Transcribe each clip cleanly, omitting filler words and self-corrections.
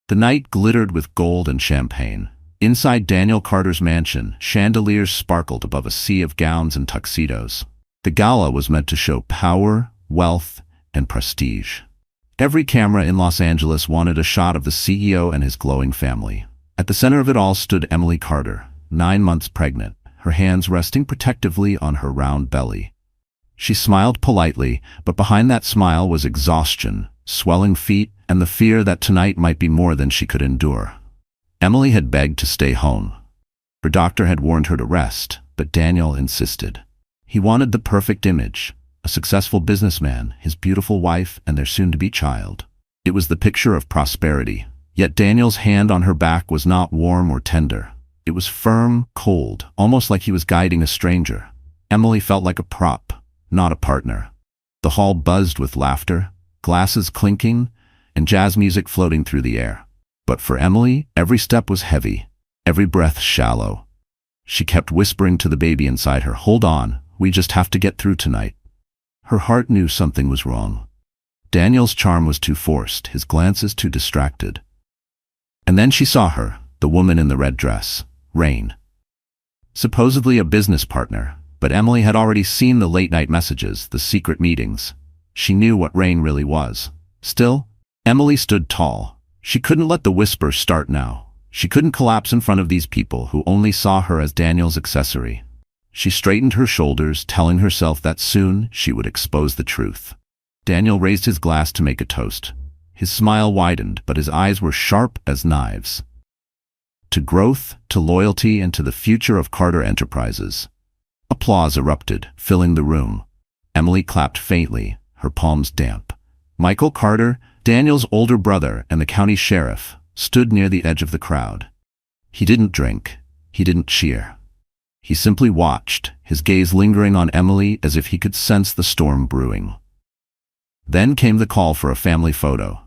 The night glittered with gold and champagne. Inside Daniel Carter's mansion, chandeliers sparkled above a sea of gowns and tuxedos. The gala was meant to show power, wealth, and prestige. Every camera in Los Angeles wanted a shot of the CEO and his glowing family. At the center of it all stood Emily Carter, 9 months pregnant, her hands resting protectively on her round belly. She smiled politely, but behind that smile was exhaustion, swelling feet, and the fear that tonight might be more than she could endure. Emily had begged to stay home. Her doctor had warned her to rest, but Daniel insisted. He wanted the perfect image: a successful businessman, his beautiful wife, and their soon-to-be child. It was the picture of prosperity. Yet Daniel's hand on her back was not warm or tender. It was firm, cold, almost like he was guiding a stranger. Emily felt like a prop, not a partner. The hall buzzed with laughter, glasses clinking, and jazz music floating through the air. But for Emily, every step was heavy, every breath shallow. She kept whispering to the baby inside her, "Hold on, we just have to get through tonight." Her heart knew something was wrong. Daniel's charm was too forced, his glances too distracted. And then she saw her, the woman in the red dress, Rain. Supposedly a business partner, but Emily had already seen the late-night messages, the secret meetings. She knew what Rain really was. Still, Emily stood tall. She couldn't let the whisper start now. She couldn't collapse in front of these people who only saw her as Daniel's accessory. She straightened her shoulders, telling herself that soon she would expose the truth. Daniel raised his glass to make a toast. His smile widened, but his eyes were sharp as knives. To growth, to loyalty, and to the future of Carter Enterprises. Applause erupted, filling the room. Emily clapped faintly, her palms damp. Michael Carter, Daniel's older brother and the county sheriff, stood near the edge of the crowd. He didn't drink. He didn't cheer. He simply watched, his gaze lingering on Emily as if he could sense the storm brewing. Then came the call for a family photo.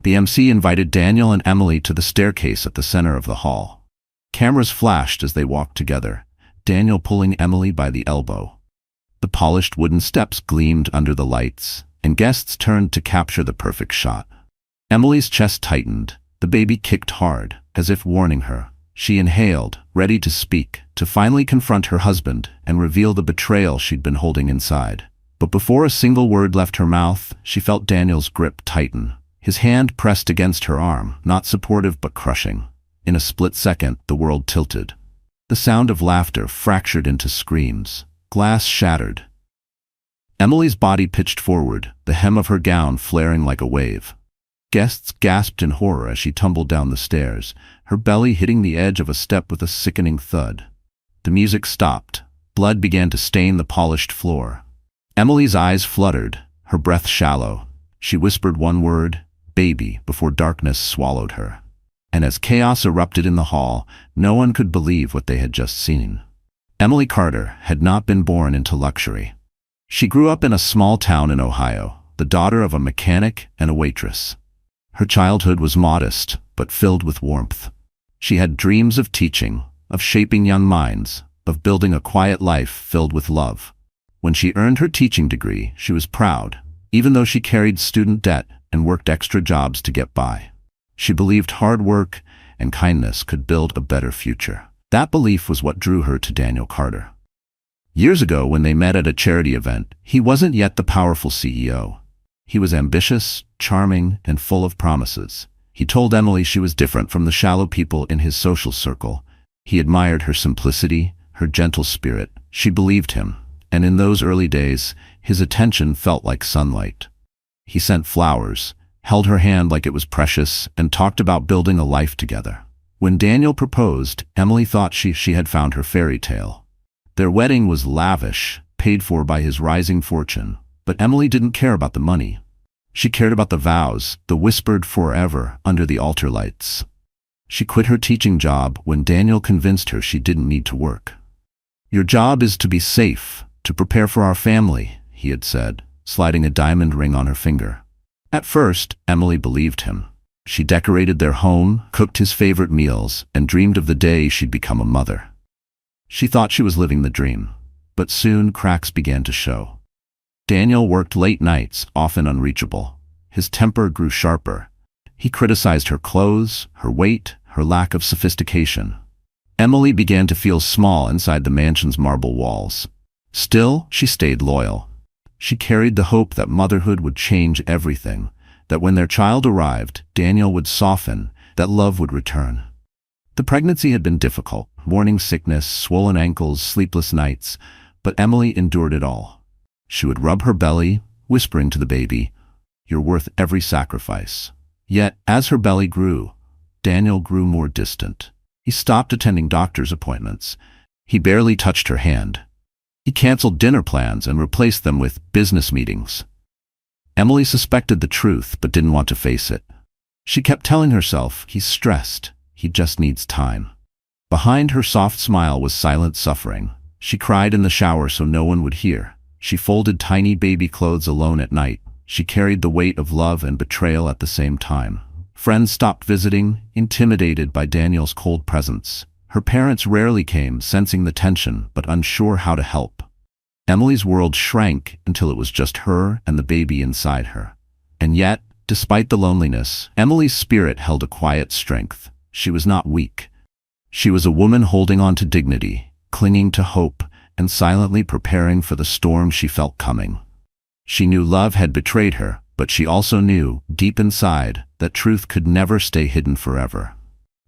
The MC invited Daniel and Emily to the staircase at the center of the hall. Cameras flashed as they walked together, Daniel pulling Emily by the elbow. The polished wooden steps gleamed under the lights, and guests turned to capture the perfect shot. Emily's chest tightened. The baby kicked hard, as if warning her. She inhaled, ready to speak, to finally confront her husband and reveal the betrayal she'd been holding inside. But before a single word left her mouth, she felt Daniel's grip tighten. His hand pressed against her arm, not supportive but crushing. In a split second, the world tilted. The sound of laughter fractured into screams. Glass shattered. Emily's body pitched forward, the hem of her gown flaring like a wave. Guests gasped in horror as she tumbled down the stairs, her belly hitting the edge of a step with a sickening thud. The music stopped. Blood began to stain the polished floor. Emily's eyes fluttered, her breath shallow. She whispered one word, "Baby," before darkness swallowed her. And as chaos erupted in the hall, no one could believe what they had just seen. Emily Carter had not been born into luxury. She grew up in a small town in Ohio, the daughter of a mechanic and a waitress. Her childhood was modest, but filled with warmth. She had dreams of teaching, of shaping young minds, of building a quiet life filled with love. When she earned her teaching degree, she was proud, even though she carried student debt and worked extra jobs to get by. She believed hard work and kindness could build a better future. That belief was what drew her to Daniel Carter. Years ago, when they met at a charity event, he wasn't yet the powerful CEO. He was ambitious, charming, and full of promises. He told Emily she was different from the shallow people in his social circle. He admired her simplicity, her gentle spirit. She believed him, and in those early days, his attention felt like sunlight. He sent flowers, held her hand like it was precious, and talked about building a life together. When Daniel proposed, Emily thought she had found her fairy tale. Their wedding was lavish, paid for by his rising fortune, but Emily didn't care about the money. She cared about the vows, the whispered forever under the altar lights. She quit her teaching job when Daniel convinced her she didn't need to work. "Your job is to be safe, to prepare for our family," he had said, sliding a diamond ring on her finger. At first, Emily believed him. She decorated their home, cooked his favorite meals, and dreamed of the day she'd become a mother. She thought she was living the dream, but soon cracks began to show. Daniel worked late nights, often unreachable. His temper grew sharper. He criticized her clothes, her weight, her lack of sophistication. Emily began to feel small inside the mansion's marble walls. Still, she stayed loyal. She carried the hope that motherhood would change everything, that when their child arrived, Daniel would soften, that love would return. The pregnancy had been difficult, morning sickness, swollen ankles, sleepless nights, but Emily endured it all. She would rub her belly, whispering to the baby, "You're worth every sacrifice." Yet, as her belly grew, Daniel grew more distant. He stopped attending doctor's appointments. He barely touched her hand. He canceled dinner plans and replaced them with business meetings. Emily suspected the truth but didn't want to face it. She kept telling herself, he's stressed, he just needs time. Behind her soft smile was silent suffering. She cried in the shower so no one would hear. She folded tiny baby clothes alone at night. She carried the weight of love and betrayal at the same time. Friends stopped visiting, intimidated by Daniel's cold presence. Her parents rarely came, sensing the tension but unsure how to help. Emily's world shrank until it was just her and the baby inside her. And yet, despite the loneliness, Emily's spirit held a quiet strength. She was not weak. She was a woman holding on to dignity, clinging to hope, and silently preparing for the storm she felt coming. She knew love had betrayed her, but she also knew, deep inside, that truth could never stay hidden forever.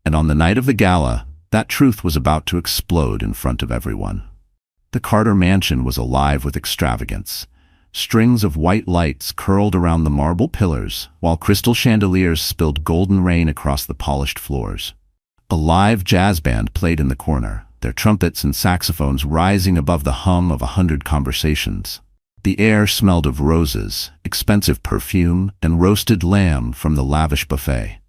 And on the night of the gala, that truth was about to explode in front of everyone. The Carter mansion was alive with extravagance. Strings of white lights curled around the marble pillars, while crystal chandeliers spilled golden rain across the polished floors. A live jazz band played in the corner, their trumpets and saxophones rising above the hum of 100 conversations. The air smelled of roses, expensive perfume, and roasted lamb from the lavish buffet.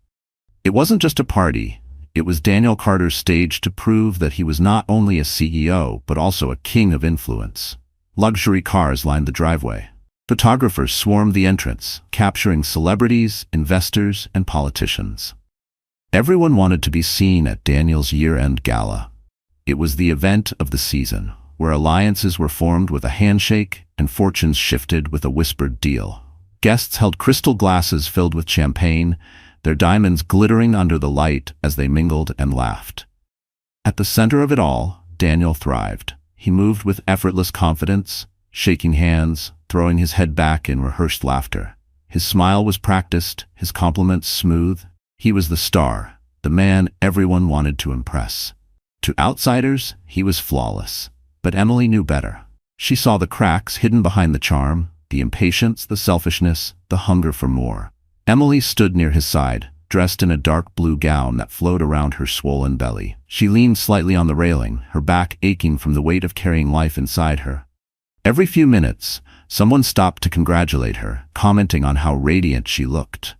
It wasn't just a party. It was Daniel Carter's stage to prove that he was not only a CEO, but also a king of influence. Luxury cars lined the driveway. Photographers swarmed the entrance, capturing celebrities, investors, and politicians. Everyone wanted to be seen at Daniel's year-end gala. It was the event of the season, where alliances were formed with a handshake and fortunes shifted with a whispered deal. Guests held crystal glasses filled with champagne, their diamonds glittering under the light as they mingled and laughed. At the center of it all, Daniel thrived. He moved with effortless confidence, shaking hands, throwing his head back in rehearsed laughter. His smile was practiced, his compliments smooth. He was the star, the man everyone wanted to impress. To outsiders, he was flawless. But Emily knew better. She saw the cracks hidden behind the charm, the impatience, the selfishness, the hunger for more. Emily stood near his side, dressed in a dark blue gown that flowed around her swollen belly. She leaned slightly on the railing, her back aching from the weight of carrying life inside her. Every few minutes, someone stopped to congratulate her, commenting on how radiant she looked.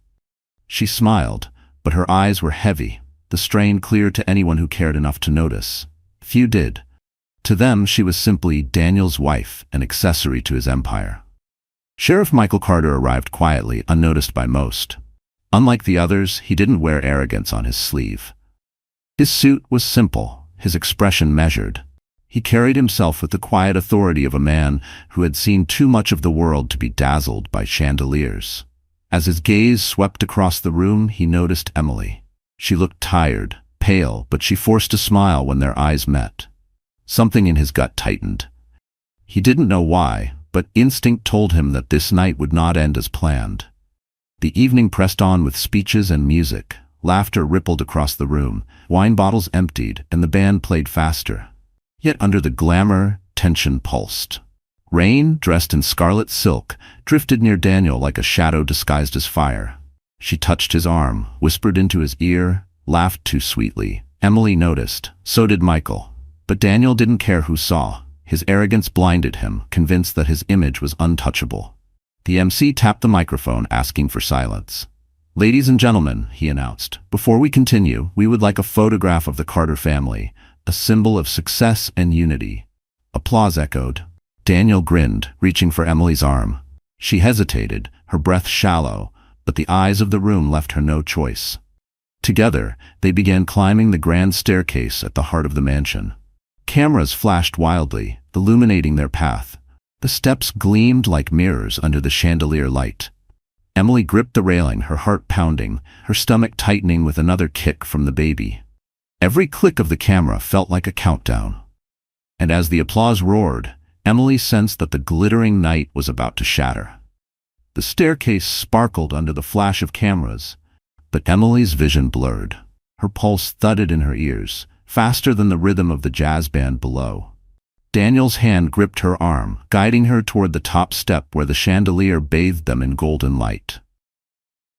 She smiled, but her eyes were heavy, the strain clear to anyone who cared enough to notice. Few did. To them, she was simply Daniel's wife, an accessory to his empire. Sheriff Michael Carter arrived quietly, unnoticed by most. Unlike the others, he didn't wear arrogance on his sleeve. His suit was simple, his expression measured. He carried himself with the quiet authority of a man who had seen too much of the world to be dazzled by chandeliers. As his gaze swept across the room, he noticed Emily. She looked tired, pale, but she forced a smile when their eyes met. Something in his gut tightened. He didn't know why, but instinct told him that this night would not end as planned. The evening pressed on with speeches and music. Laughter rippled across the room, wine bottles emptied, and the band played faster. Yet under the glamour, tension pulsed. Rain, dressed in scarlet silk, drifted near Daniel like a shadow disguised as fire. She touched his arm, whispered into his ear, laughed too sweetly. Emily noticed. So did Michael. But Daniel didn't care who saw. His arrogance blinded him, convinced that his image was untouchable. The MC tapped the microphone, asking for silence. "Ladies and gentlemen," he announced, "before we continue, we would like a photograph of the Carter family, a symbol of success and unity." Applause echoed. Daniel grinned, reaching for Emily's arm. She hesitated, her breath shallow, but the eyes of the room left her no choice. Together, they began climbing the grand staircase at the heart of the mansion. Cameras flashed wildly, illuminating their path. The steps gleamed like mirrors under the chandelier light. Emily gripped the railing, her heart pounding, her stomach tightening with another kick from the baby. Every click of the camera felt like a countdown. And as the applause roared, Emily sensed that the glittering night was about to shatter. The staircase sparkled under the flash of cameras, but Emily's vision blurred. Her pulse thudded in her ears, faster than the rhythm of the jazz band below. Daniel's hand gripped her arm, guiding her toward the top step where the chandelier bathed them in golden light.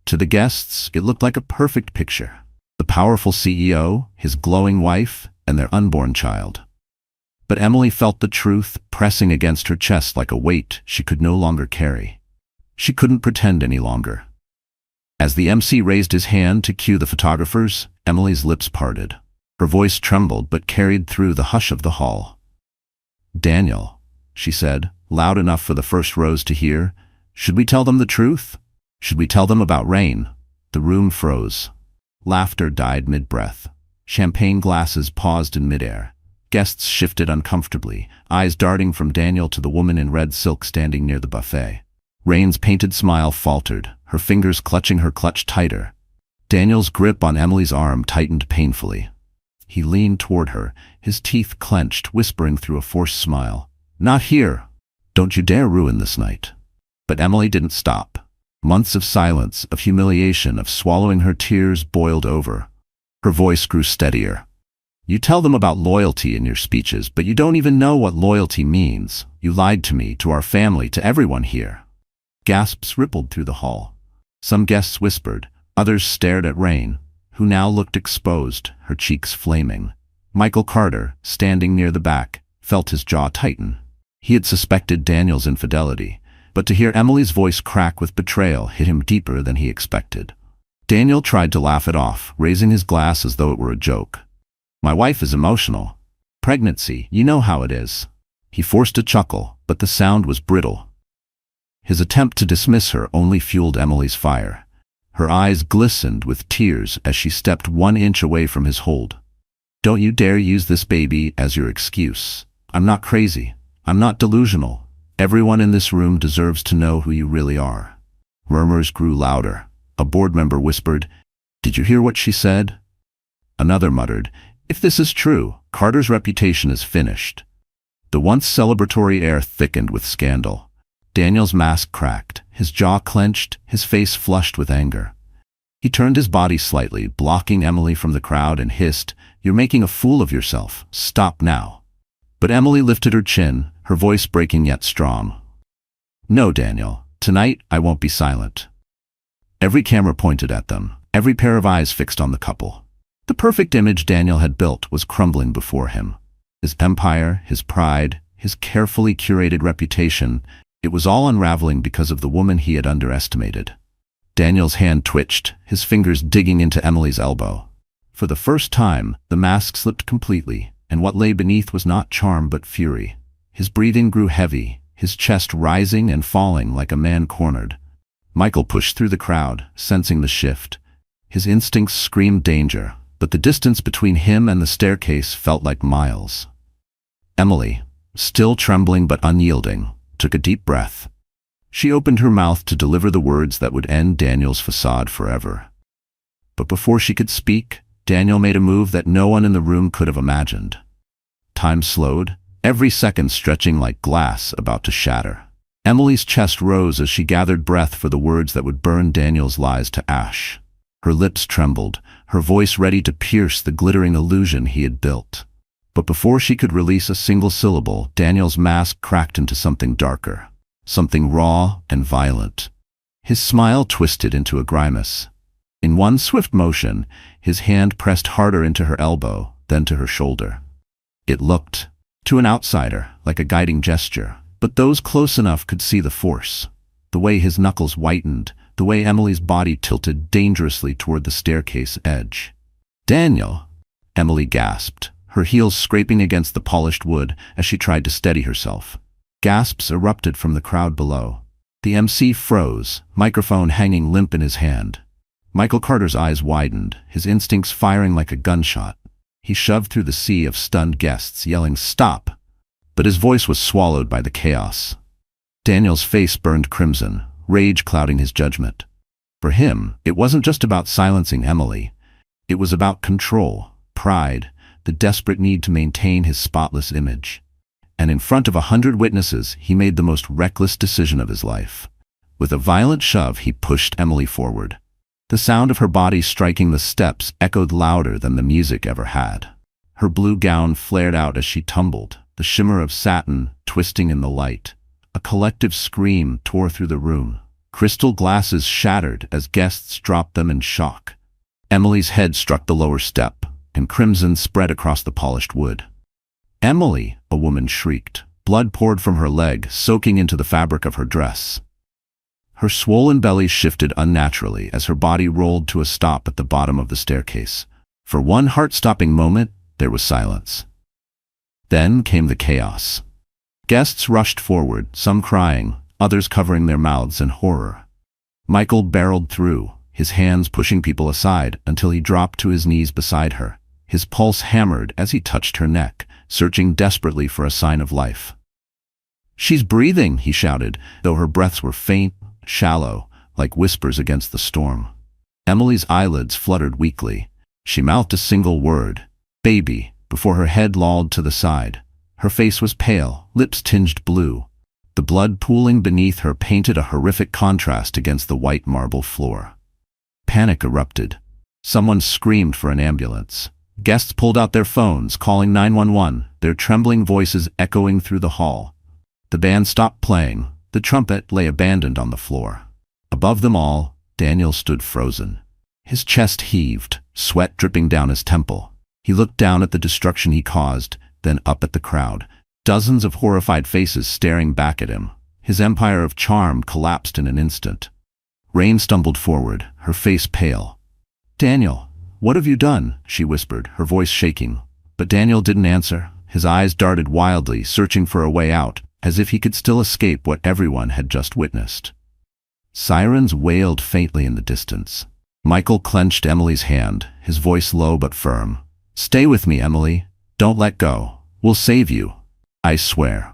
To the guests, it looked like a perfect picture. The powerful CEO, his glowing wife, and their unborn child. But Emily felt the truth pressing against her chest like a weight she could no longer carry. She couldn't pretend any longer. As the MC raised his hand to cue the photographers, Emily's lips parted. Her voice trembled but carried through the hush of the hall. "Daniel," she said, loud enough for the first rows to hear, "should we tell them the truth? Should we tell them about Rain?" The room froze. Laughter died mid-breath. Champagne glasses paused in midair. Guests shifted uncomfortably, eyes darting from Daniel to the woman in red silk standing near the buffet. Rain's painted smile faltered, her fingers clutching her clutch tighter. Daniel's grip on Emily's arm tightened painfully. He leaned toward her, his teeth clenched, whispering through a forced smile, "Not here! Don't you dare ruin this night." But Emily didn't stop. Months of silence, of humiliation, of swallowing her tears boiled over. Her voice grew steadier. "You tell them about loyalty in your speeches, but you don't even know what loyalty means. You lied to me, to our family, to everyone here." Gasps rippled through the hall. Some guests whispered, others stared at Rain, who now looked exposed, her cheeks flaming. Michael Carter, standing near the back, felt his jaw tighten. He had suspected Daniel's infidelity, but to hear Emily's voice crack with betrayal hit him deeper than he expected. Daniel tried to laugh it off, raising his glass as though it were a joke. "My wife is emotional. Pregnancy, you know how it is." He forced a chuckle, but the sound was brittle. His attempt to dismiss her only fueled Emily's fire. Her eyes glistened with tears as she stepped 1 inch away from his hold. "Don't you dare use this baby as your excuse. I'm not crazy. I'm not delusional. Everyone in this room deserves to know who you really are." Murmurs grew louder. A board member whispered, "Did you hear what she said?" Another muttered, "If this is true, Carter's reputation is finished." The once celebratory air thickened with scandal. Daniel's mask cracked, his jaw clenched, his face flushed with anger. He turned his body slightly, blocking Emily from the crowd, and hissed, "You're making a fool of yourself. Stop now." But Emily lifted her chin, her voice breaking yet strong. "No, Daniel. Tonight I won't be silent." Every camera pointed at them, every pair of eyes fixed on the couple. The perfect image Daniel had built was crumbling before him. His empire, his pride, his carefully curated reputation, it was all unraveling because of the woman he had underestimated. Daniel's hand twitched, his fingers digging into Emily's elbow. For the first time, the mask slipped completely, and what lay beneath was not charm but fury. His breathing grew heavy, his chest rising and falling like a man cornered. Michael pushed through the crowd, sensing the shift. His instincts screamed danger, but the distance between him and the staircase felt like miles. Emily, still trembling but unyielding, took a deep breath. She opened her mouth to deliver the words that would end Daniel's facade forever. But before she could speak, Daniel made a move that no one in the room could have imagined. Time slowed, every second stretching like glass about to shatter. Emily's chest rose as she gathered breath for the words that would burn Daniel's lies to ash. Her lips trembled, her voice ready to pierce the glittering illusion he had built. But before she could release a single syllable, Daniel's mask cracked into something darker, something raw and violent. His smile twisted into a grimace. In one swift motion, his hand pressed harder into her elbow, then to her shoulder. It looked, to an outsider, like a guiding gesture, but those close enough could see the force. The way his knuckles whitened, the way Emily's body tilted dangerously toward the staircase edge. "Daniel!" Emily gasped, her heels scraping against the polished wood as she tried to steady herself. Gasps erupted from the crowd below. The MC froze, microphone hanging limp in his hand. Michael Carter's eyes widened, his instincts firing like a gunshot. He shoved through the sea of stunned guests, yelling, "Stop!" But his voice was swallowed by the chaos. Daniel's face burned crimson. rage clouding his judgment. For him, it wasn't just about silencing Emily. It was about control, pride, the desperate need to maintain his spotless image. And in front of 100 witnesses, he made the most reckless decision of his life. With a violent shove, he pushed Emily forward. The sound of her body striking the steps echoed louder than the music ever had. Her blue gown flared out as she tumbled, the shimmer of satin twisting in the light. A collective scream tore through the room. Crystal glasses shattered as guests dropped them in shock. Emily's head struck the lower step, and crimson spread across the polished wood. "Emily!" a woman shrieked. Blood poured from her leg, soaking into the fabric of her dress. Her swollen belly shifted unnaturally as her body rolled to a stop at the bottom of the staircase. For one heart-stopping moment, there was silence. Then came the chaos. Guests rushed forward, some crying, others covering their mouths in horror. Michael barreled through, his hands pushing people aside until he dropped to his knees beside her. His pulse hammered as he touched her neck, searching desperately for a sign of life. "She's breathing," he shouted, though her breaths were faint, shallow, like whispers against the storm. Emily's eyelids fluttered weakly. She mouthed a single word, "Baby," before her head lolled to the side. Her face was pale, lips tinged blue. The blood pooling beneath her painted a horrific contrast against the white marble floor. Panic erupted. Someone screamed for an ambulance. Guests pulled out their phones, calling 911, their trembling voices echoing through the hall. The band stopped playing. The trumpet lay abandoned on the floor. Above them all, Daniel stood frozen. His chest heaved, sweat dripping down his temple. He looked down at the destruction he caused, then up at the crowd, dozens of horrified faces staring back at him. His empire of charm collapsed in an instant. Rain stumbled forward, her face pale. "Daniel, what have you done?" she whispered, her voice shaking. But Daniel didn't answer. His eyes darted wildly, searching for a way out, as if he could still escape what everyone had just witnessed. Sirens wailed faintly in the distance. Michael clenched Emily's hand, his voice low but firm. "Stay with me, Emily. Don't let go. We'll save you. I swear."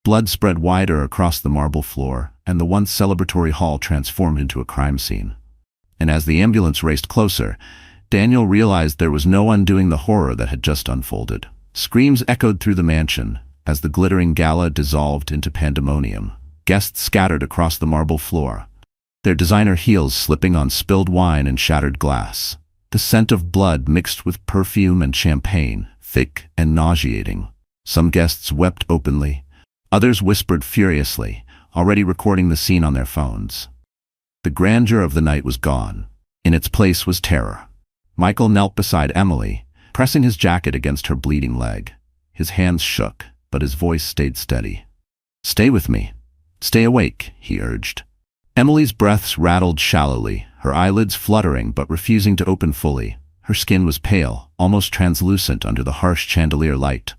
Blood spread wider across the marble floor, and the once celebratory hall transformed into a crime scene. And as the ambulance raced closer, Daniel realized there was no undoing the horror that had just unfolded. Screams echoed through the mansion as the glittering gala dissolved into pandemonium. Guests scattered across the marble floor, their designer heels slipping on spilled wine and shattered glass. The scent of blood mixed with perfume and champagne, thick and nauseating. Some guests wept openly. Others whispered furiously, already recording the scene on their phones. The grandeur of the night was gone. In its place was terror. Michael knelt beside Emily, pressing his jacket against her bleeding leg. His hands shook, but his voice stayed steady. "Stay with me. Stay awake," he urged. Emily's breaths rattled shallowly, her eyelids fluttering but refusing to open fully. Her skin was pale, almost translucent under the harsh chandelier light.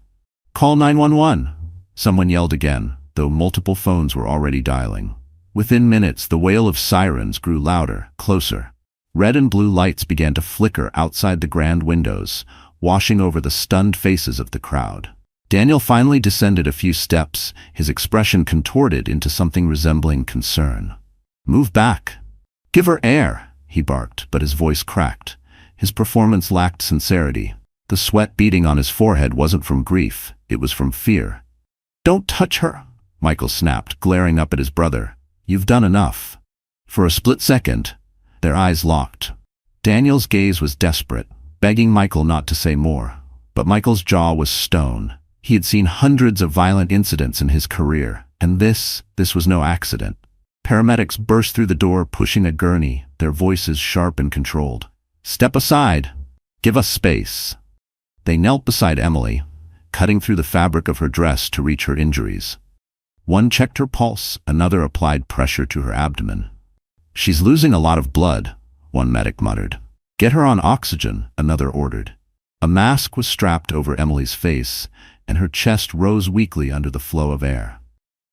"Call 911!" Someone yelled again, though multiple phones were already dialing. Within minutes, the wail of sirens grew louder, closer. Red and blue lights began to flicker outside the grand windows, washing over the stunned faces of the crowd. Daniel finally descended a few steps, his expression contorted into something resembling concern. "Move back. Give her air," he barked, but his voice cracked. His performance lacked sincerity. The sweat beading on his forehead wasn't from grief, it was from fear. "Don't touch her," Michael snapped, glaring up at his brother. "You've done enough." For a split second, their eyes locked. Daniel's gaze was desperate, begging Michael not to say more. But Michael's jaw was stone. He had seen hundreds of violent incidents in his career, and this was no accident. Paramedics burst through the door, pushing a gurney, their voices sharp and controlled. "Step aside. Give us space." They knelt beside Emily, cutting through the fabric of her dress to reach her injuries. One checked her pulse, another applied pressure to her abdomen. "She's losing a lot of blood," one medic muttered. "Get her on oxygen," another ordered. A mask was strapped over Emily's face, and her chest rose weakly under the flow of air.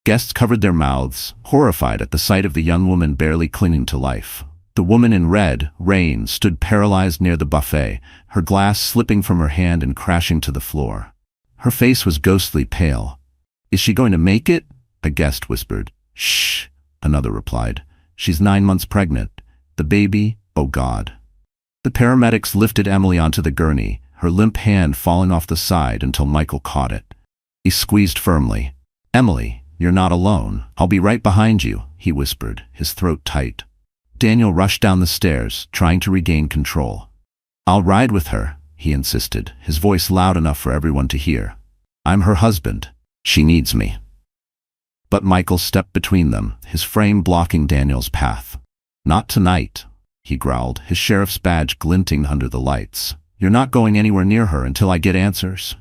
Guests covered their mouths, horrified at the sight of the young woman barely clinging to life. The woman in red, Rain, stood paralyzed near the buffet, her glass slipping from her hand and crashing to the floor. Her face was ghostly pale. "Is she going to make it?" a guest whispered. "Shh," another replied. She's 9 months pregnant. The baby, oh God. The paramedics lifted Emily onto the gurney, her limp hand falling off the side until Michael caught it. He squeezed firmly. "Emily, you're not alone. I'll be right behind you," he whispered, his throat tight. Daniel rushed down the stairs, trying to regain control. "I'll ride with her," he insisted, his voice loud enough for everyone to hear. "I'm her husband. She needs me." But Michael stepped between them, his frame blocking Daniel's path. "Not tonight," he growled, his sheriff's badge glinting under the lights. "You're not going anywhere near her until I get answers."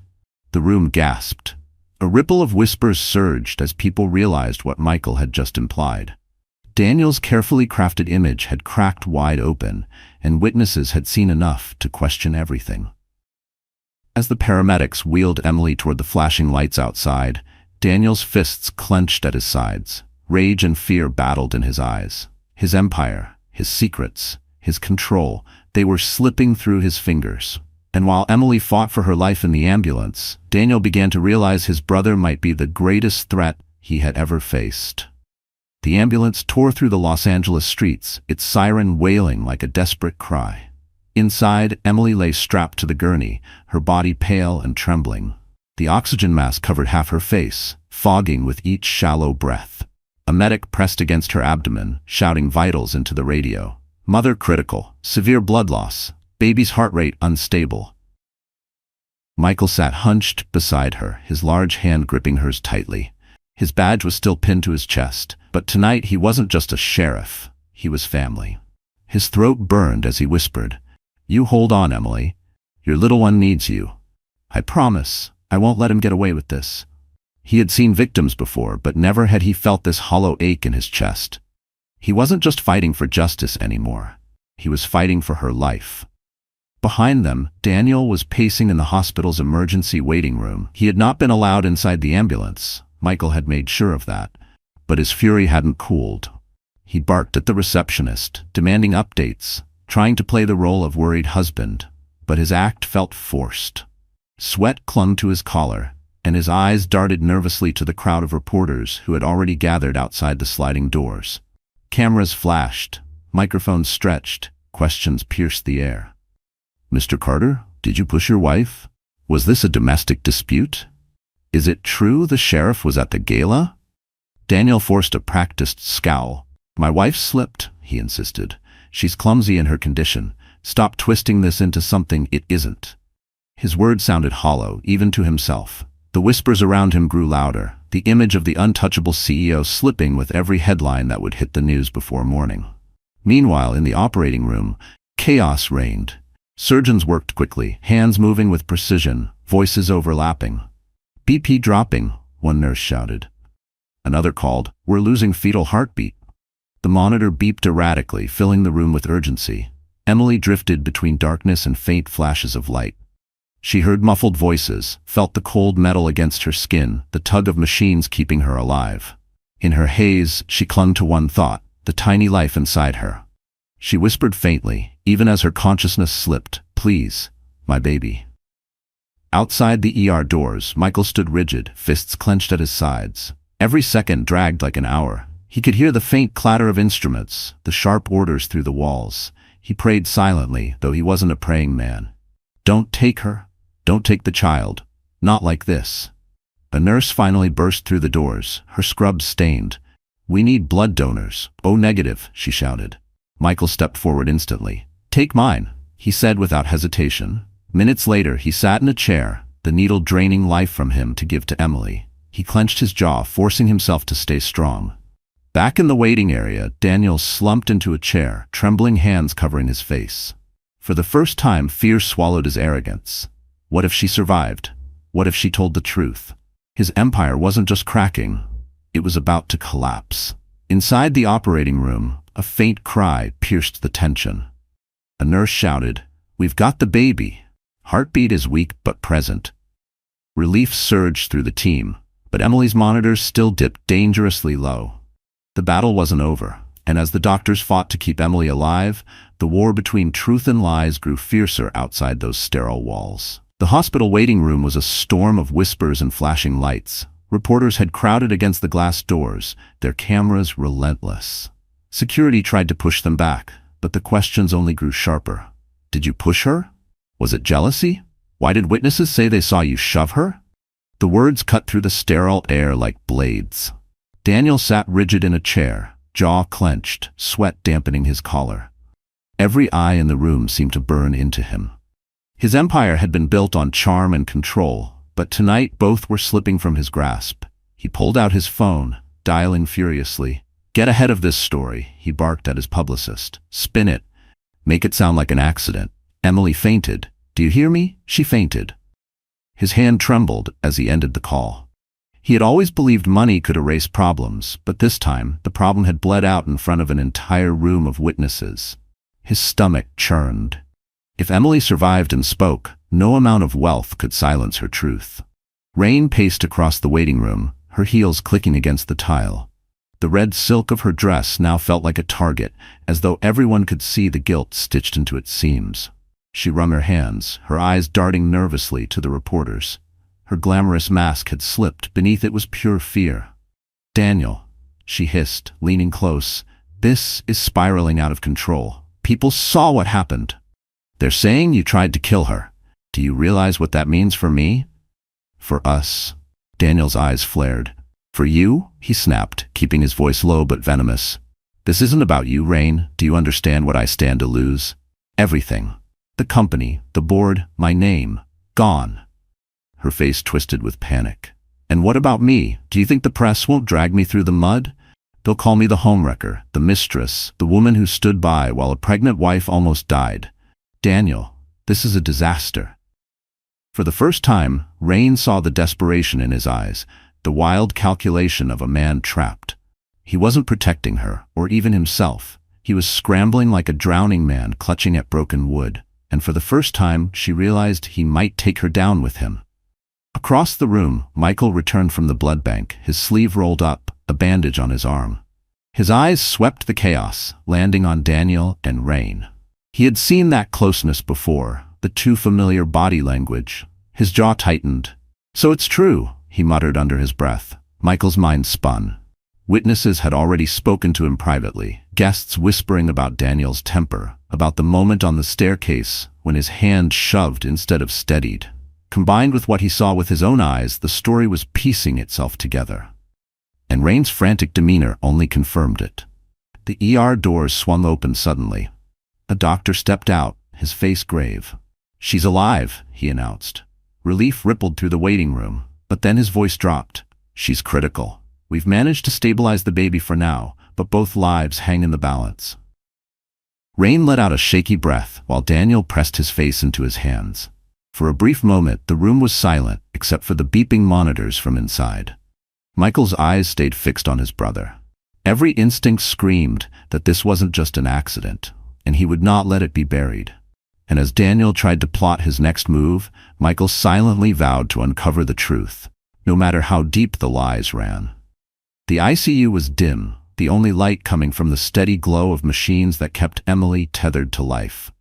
The room gasped. A ripple of whispers surged as people realized what Michael had just implied. Daniel's carefully crafted image had cracked wide open, and witnesses had seen enough to question everything. As the paramedics wheeled Emily toward the flashing lights outside, Daniel's fists clenched at his sides. Rage and fear battled in his eyes. His empire, his secrets, his control, they were slipping through his fingers. And while Emily fought for her life in the ambulance, Daniel began to realize his brother might be the greatest threat he had ever faced. The ambulance tore through the Los Angeles streets, its siren wailing like a desperate cry. Inside, Emily lay strapped to the gurney, her body pale and trembling. The oxygen mask covered half her face, fogging with each shallow breath. A medic pressed against her abdomen, shouting vitals into the radio. "Mother critical, severe blood loss, baby's heart rate unstable." Michael sat hunched beside her, his large hand gripping hers tightly. His badge was still pinned to his chest, but tonight he wasn't just a sheriff, he was family. His throat burned as he whispered, "You hold on, Emily. Your little one needs you. I promise, I won't let him get away with this." He had seen victims before, but never had he felt this hollow ache in his chest. He wasn't just fighting for justice anymore. He was fighting for her life. Behind them, Daniel was pacing in the hospital's emergency waiting room. He had not been allowed inside the ambulance. Michael had made sure of that. But his fury hadn't cooled. He barked at the receptionist, demanding updates, trying to play the role of worried husband, but his act felt forced. Sweat clung to his collar, and his eyes darted nervously to the crowd of reporters who had already gathered outside the sliding doors. Cameras flashed, microphones stretched, questions pierced the air. "Mr. Carter, did you push your wife? Was this a domestic dispute? Is it true the sheriff was at the gala?" Daniel forced a practiced scowl. "My wife slipped," he insisted. "She's clumsy in her condition. Stop twisting this into something it isn't." His words sounded hollow, even to himself. The whispers around him grew louder, the image of the untouchable CEO slipping with every headline that would hit the news before morning. Meanwhile, in the operating room, chaos reigned. Surgeons worked quickly, hands moving with precision, voices overlapping. "BP dropping," one nurse shouted. Another called, "We're losing fetal heartbeat." The monitor beeped erratically, filling the room with urgency. Emily drifted between darkness and faint flashes of light. She heard muffled voices, felt the cold metal against her skin, the tug of machines keeping her alive. In her haze, she clung to one thought, the tiny life inside her. She whispered faintly, even as her consciousness slipped, "Please, my baby." Outside the ER doors, Michael stood rigid, fists clenched at his sides. Every second dragged like an hour. He could hear the faint clatter of instruments, the sharp orders through the walls. He prayed silently, though he wasn't a praying man. "Don't take her. Don't take the child. Not like this." A nurse finally burst through the doors, her scrubs stained. "We need blood donors." "O negative," she shouted. Michael stepped forward instantly. "Take mine," he said without hesitation. Minutes later, he sat in a chair, the needle draining life from him to give to Emily. He clenched his jaw, forcing himself to stay strong. Back in the waiting area, Daniel slumped into a chair, trembling hands covering his face. For the first time, fear swallowed his arrogance. What if she survived? What if she told the truth? His empire wasn't just cracking, it was about to collapse. Inside the operating room, a faint cry pierced the tension. A nurse shouted, "We've got the baby." Heartbeat is weak but present. Relief surged through the team, but Emily's monitors still dipped dangerously low. The battle wasn't over, and as the doctors fought to keep Emily alive, the war between truth and lies grew fiercer outside those sterile walls. The hospital waiting room was a storm of whispers and flashing lights. Reporters had crowded against the glass doors, their cameras relentless. Security tried to push them back, but the questions only grew sharper. Did you push her? Was it jealousy? Why did witnesses say they saw you shove her? The words cut through the sterile air like blades. Daniel sat rigid in a chair, jaw clenched, sweat dampening his collar. Every eye in the room seemed to burn into him. His empire had been built on charm and control, but tonight both were slipping from his grasp. He pulled out his phone, dialing furiously. "Get ahead of this story," he barked at his publicist. "Spin it. Make it sound like an accident. Emily fainted. Do you hear me? She fainted." His hand trembled as he ended the call. He had always believed money could erase problems, but this time the problem had bled out in front of an entire room of witnesses. His stomach churned. If Emily survived and spoke, no amount of wealth could silence her truth. Rain paced across the waiting room, her heels clicking against the tile. The red silk of her dress now felt like a target, as though everyone could see the guilt stitched into its seams. She wrung her hands, her eyes darting nervously to the reporters. Her glamorous mask had slipped, beneath it was pure fear. "Daniel," she hissed, leaning close, "this is spiraling out of control. People saw what happened. They're saying you tried to kill her. Do you realize what that means for me?" "For us?" Daniel's eyes flared. "For you?" he snapped, keeping his voice low but venomous. "This isn't about you, Rain. Do you understand what I stand to lose? Everything. The company, the board, my name. Gone." Her face twisted with panic. "And what about me? Do you think the press won't drag me through the mud? They'll call me the homewrecker, the mistress, the woman who stood by while a pregnant wife almost died. Daniel, this is a disaster." For the first time, Rain saw the desperation in his eyes, the wild calculation of a man trapped. He wasn't protecting her, or even himself. He was scrambling like a drowning man clutching at broken wood, and for the first time she realized he might take her down with him. Across the room, Michael returned from the blood bank, his sleeve rolled up, a bandage on his arm. His eyes swept the chaos, landing on Daniel and Rain. He had seen that closeness before, the too familiar body language. His jaw tightened. "So it's true," he muttered under his breath. Michael's mind spun. Witnesses had already spoken to him privately, guests whispering about Daniel's temper, about the moment on the staircase when his hand shoved instead of steadied. Combined with what he saw with his own eyes, the story was piecing itself together. And Rain's frantic demeanor only confirmed it. The ER doors swung open suddenly. A doctor stepped out, his face grave. "She's alive," he announced. Relief rippled through the waiting room, but then his voice dropped. "She's critical. We've managed to stabilize the baby for now, but both lives hang in the balance." Rain let out a shaky breath while Daniel pressed his face into his hands. For a brief moment, the room was silent except for the beeping monitors from inside. Michael's eyes stayed fixed on his brother. Every instinct screamed that this wasn't just an accident, and he would not let it be buried. And as Daniel tried to plot his next move, Michael silently vowed to uncover the truth, no matter how deep the lies ran. The ICU was dim, the only light coming from the steady glow of machines that kept Emily tethered to life.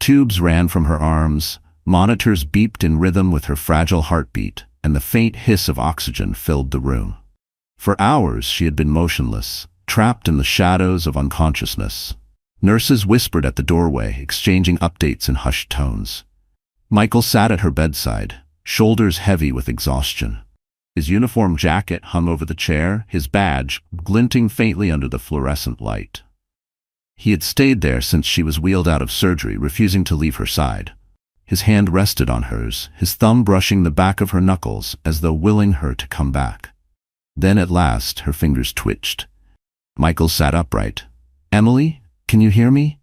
Tubes ran from her arms, monitors beeped in rhythm with her fragile heartbeat, and the faint hiss of oxygen filled the room. For hours she had been motionless, trapped in the shadows of unconsciousness. Nurses whispered at the doorway, exchanging updates in hushed tones. Michael sat at her bedside, shoulders heavy with exhaustion. His uniform jacket hung over the chair, his badge glinting faintly under the fluorescent light. He had stayed there since she was wheeled out of surgery, refusing to leave her side. His hand rested on hers, his thumb brushing the back of her knuckles as though willing her to come back. Then at last her fingers twitched. Michael sat upright. "Emily, can you hear me?"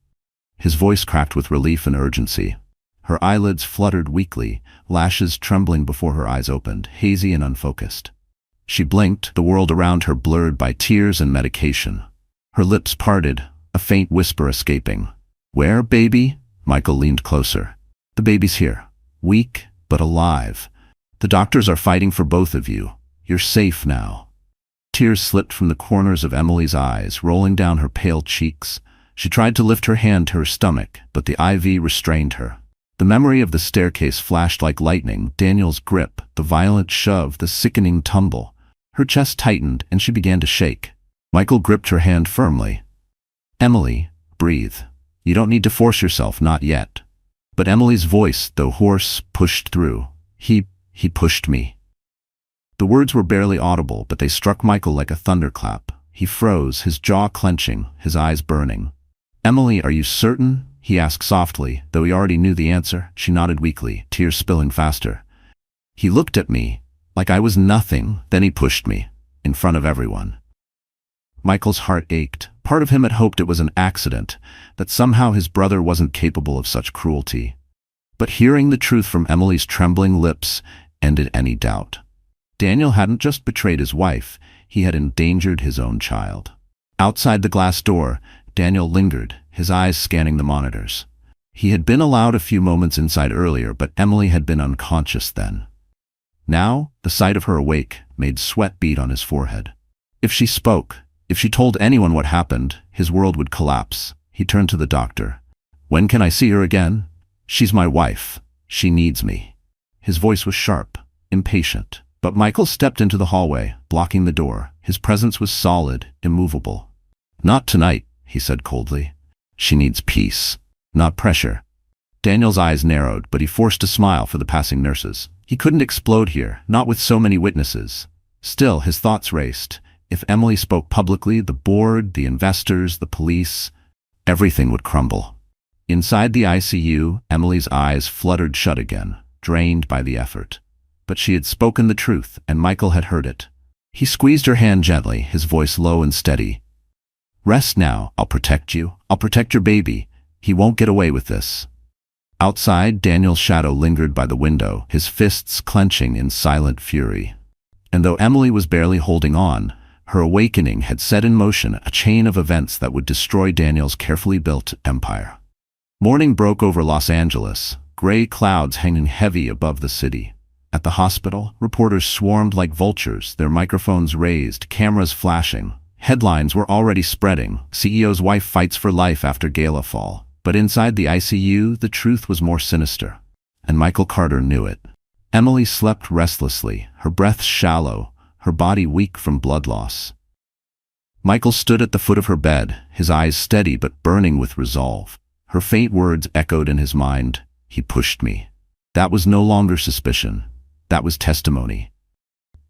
His voice cracked with relief and urgency. Her eyelids fluttered weakly, lashes trembling before her eyes opened, hazy and unfocused. She blinked, the world around her blurred by tears and medication. Her lips parted, a faint whisper escaping. "Where, baby?" Michael leaned closer. "The baby's here. Weak, but alive. The doctors are fighting for both of you. You're safe now." Tears slipped from the corners of Emily's eyes, rolling down her pale cheeks. She tried to lift her hand to her stomach, but the IV restrained her. The memory of the staircase flashed like lightning, Daniel's grip, the violent shove, the sickening tumble. Her chest tightened, and she began to shake. Michael gripped her hand firmly. Emily, breathe. You don't need to force yourself, not yet. But Emily's voice, though hoarse, pushed through. He pushed me. The words were barely audible, but they struck Michael like a thunderclap. He froze, his jaw clenching, his eyes burning. Emily, are you certain? He asked softly, though he already knew the answer. She nodded weakly, tears spilling faster. He looked at me, like I was nothing, then he pushed me, in front of everyone. Michael's heart ached. Part of him had hoped it was an accident, that somehow his brother wasn't capable of such cruelty. But hearing the truth from Emily's trembling lips ended any doubt. Daniel hadn't just betrayed his wife, he had endangered his own child. Outside the glass door, Daniel lingered, his eyes scanning the monitors. He had been allowed a few moments inside earlier, but Emily had been unconscious then. Now, the sight of her awake made sweat bead on his forehead. If she spoke, if she told anyone what happened, his world would collapse. He turned to the doctor. When can I see her again? She's my wife. She needs me. His voice was sharp, impatient. But Michael stepped into the hallway, blocking the door. His presence was solid, immovable. Not tonight, he said coldly. She needs peace, not pressure. Daniel's eyes narrowed, but he forced a smile for the passing nurses. He couldn't explode here, not with so many witnesses. Still, his thoughts raced. If Emily spoke publicly, the board, the investors, the police, everything would crumble. Inside the ICU, Emily's eyes fluttered shut again, drained by the effort. But she had spoken the truth, and Michael had heard it. He squeezed her hand gently, his voice low and steady. Rest now, I'll protect you. I'll protect your baby. He won't get away with this. Outside, Daniel's shadow lingered by the window, his fists clenching in silent fury. And though Emily was barely holding on, her awakening had set in motion a chain of events that would destroy Daniel's carefully built empire. Morning broke over Los Angeles, gray clouds hanging heavy above the city. At the hospital, reporters swarmed like vultures, their microphones raised, cameras flashing. Headlines were already spreading. CEO's wife fights for life after gala fall. But inside the ICU, the truth was more sinister. And Michael Carter knew it. Emily slept restlessly, her breath shallow, her body weak from blood loss. Michael stood at the foot of her bed, his eyes steady but burning with resolve. Her faint words echoed in his mind. He pushed me. That was no longer suspicion. That was testimony.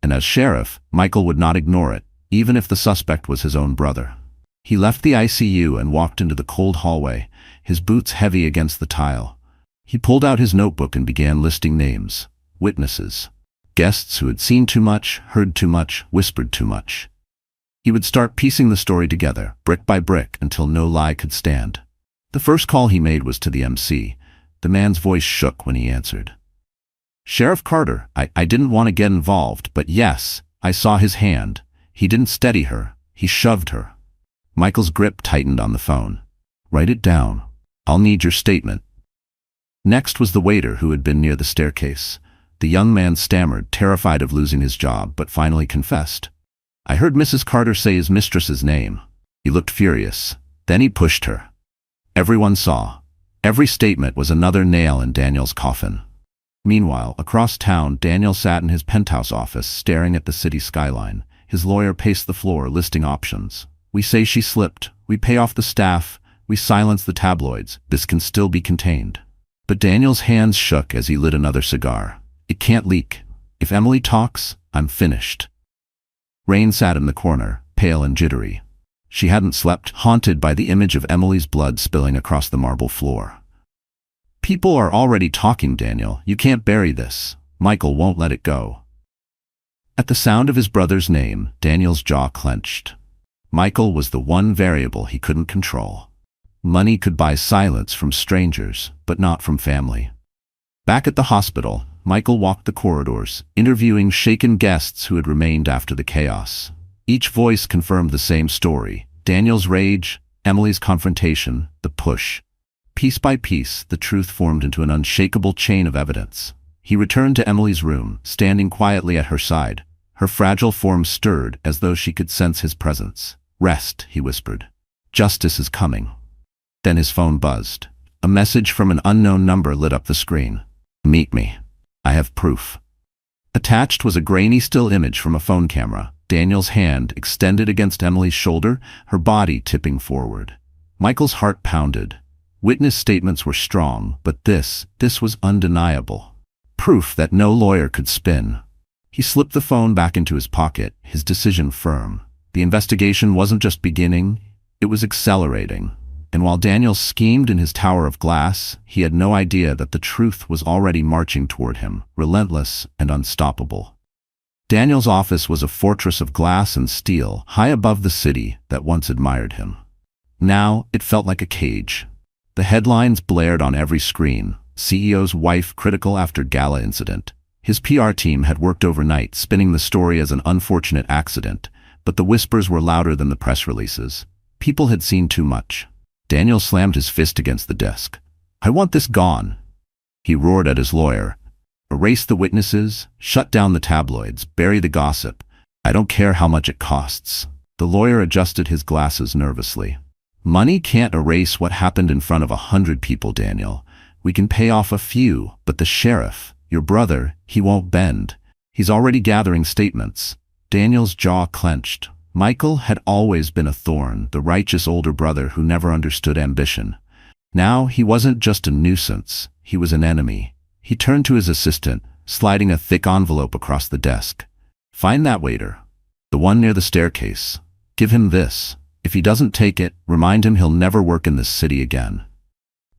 And as sheriff, Michael would not ignore it, even if the suspect was his own brother. He left the ICU and walked into the cold hallway, his boots heavy against the tile. He pulled out his notebook and began listing names, witnesses, guests who had seen too much, heard too much, whispered too much. He would start piecing the story together, brick by brick, until no lie could stand. The first call he made was to the MC. The man's voice shook when he answered. Sheriff Carter, I didn't want to get involved, but yes, I saw his hand. He didn't steady her. He shoved her. Michael's grip tightened on the phone. Write it down. I'll need your statement. Next was the waiter who had been near the staircase. The young man stammered, terrified of losing his job, but finally confessed. I heard Mrs. Carter say his mistress's name. He looked furious. Then he pushed her. Everyone saw. Every statement was another nail in Daniel's coffin. Meanwhile, across town, Daniel sat in his penthouse office, staring at the city skyline. His lawyer paced the floor, listing options. We say she slipped. We pay off the staff. We silence the tabloids. This can still be contained. But Daniel's hands shook as he lit another cigar. It can't leak. If Emily talks, I'm finished. Rain sat in the corner, pale and jittery. She hadn't slept, haunted by the image of Emily's blood spilling across the marble floor. People are already talking, Daniel. You can't bury this. Michael won't let it go. At the sound of his brother's name, Daniel's jaw clenched. Michael was the one variable he couldn't control. Money could buy silence from strangers, but not from family. Back at the hospital, Michael walked the corridors, interviewing shaken guests who had remained after the chaos. Each voice confirmed the same story: Daniel's rage, Emily's confrontation, the push. Piece by piece, the truth formed into an unshakable chain of evidence. He returned to Emily's room, standing quietly at her side. Her fragile form stirred as though she could sense his presence. Rest, he whispered. Justice is coming. Then his phone buzzed. A message from an unknown number lit up the screen. Meet me. I have proof. Attached was a grainy still image from a phone camera. Daniel's hand extended against Emily's shoulder, her body tipping forward. Michael's heart pounded. Witness statements were strong, but this was undeniable. Proof that no lawyer could spin. He slipped the phone back into his pocket, his decision firm. The investigation wasn't just beginning, it was accelerating. And while Daniel schemed in his tower of glass, he had no idea that the truth was already marching toward him, relentless and unstoppable. Daniel's office was a fortress of glass and steel, high above the city that once admired him. Now, it felt like a cage. The headlines blared on every screen. CEO's wife critical after gala incident. His PR team had worked overnight, spinning the story as an unfortunate accident, but the whispers were louder than the press releases. People had seen too much. Daniel slammed his fist against the desk. "I want this gone." He roared at his lawyer. "Erase the witnesses, shut down the tabloids, bury the gossip. I don't care how much it costs." The lawyer adjusted his glasses nervously. "Money can't erase what happened in front of 100 people, Daniel. We can pay off a few, but the sheriff, your brother, he won't bend. He's already gathering statements." Daniel's jaw clenched. Michael had always been a thorn, the righteous older brother who never understood ambition. Now he wasn't just a nuisance, he was an enemy. He turned to his assistant, sliding a thick envelope across the desk. "Find that waiter. The one near the staircase. Give him this. If he doesn't take it, remind him he'll never work in this city again."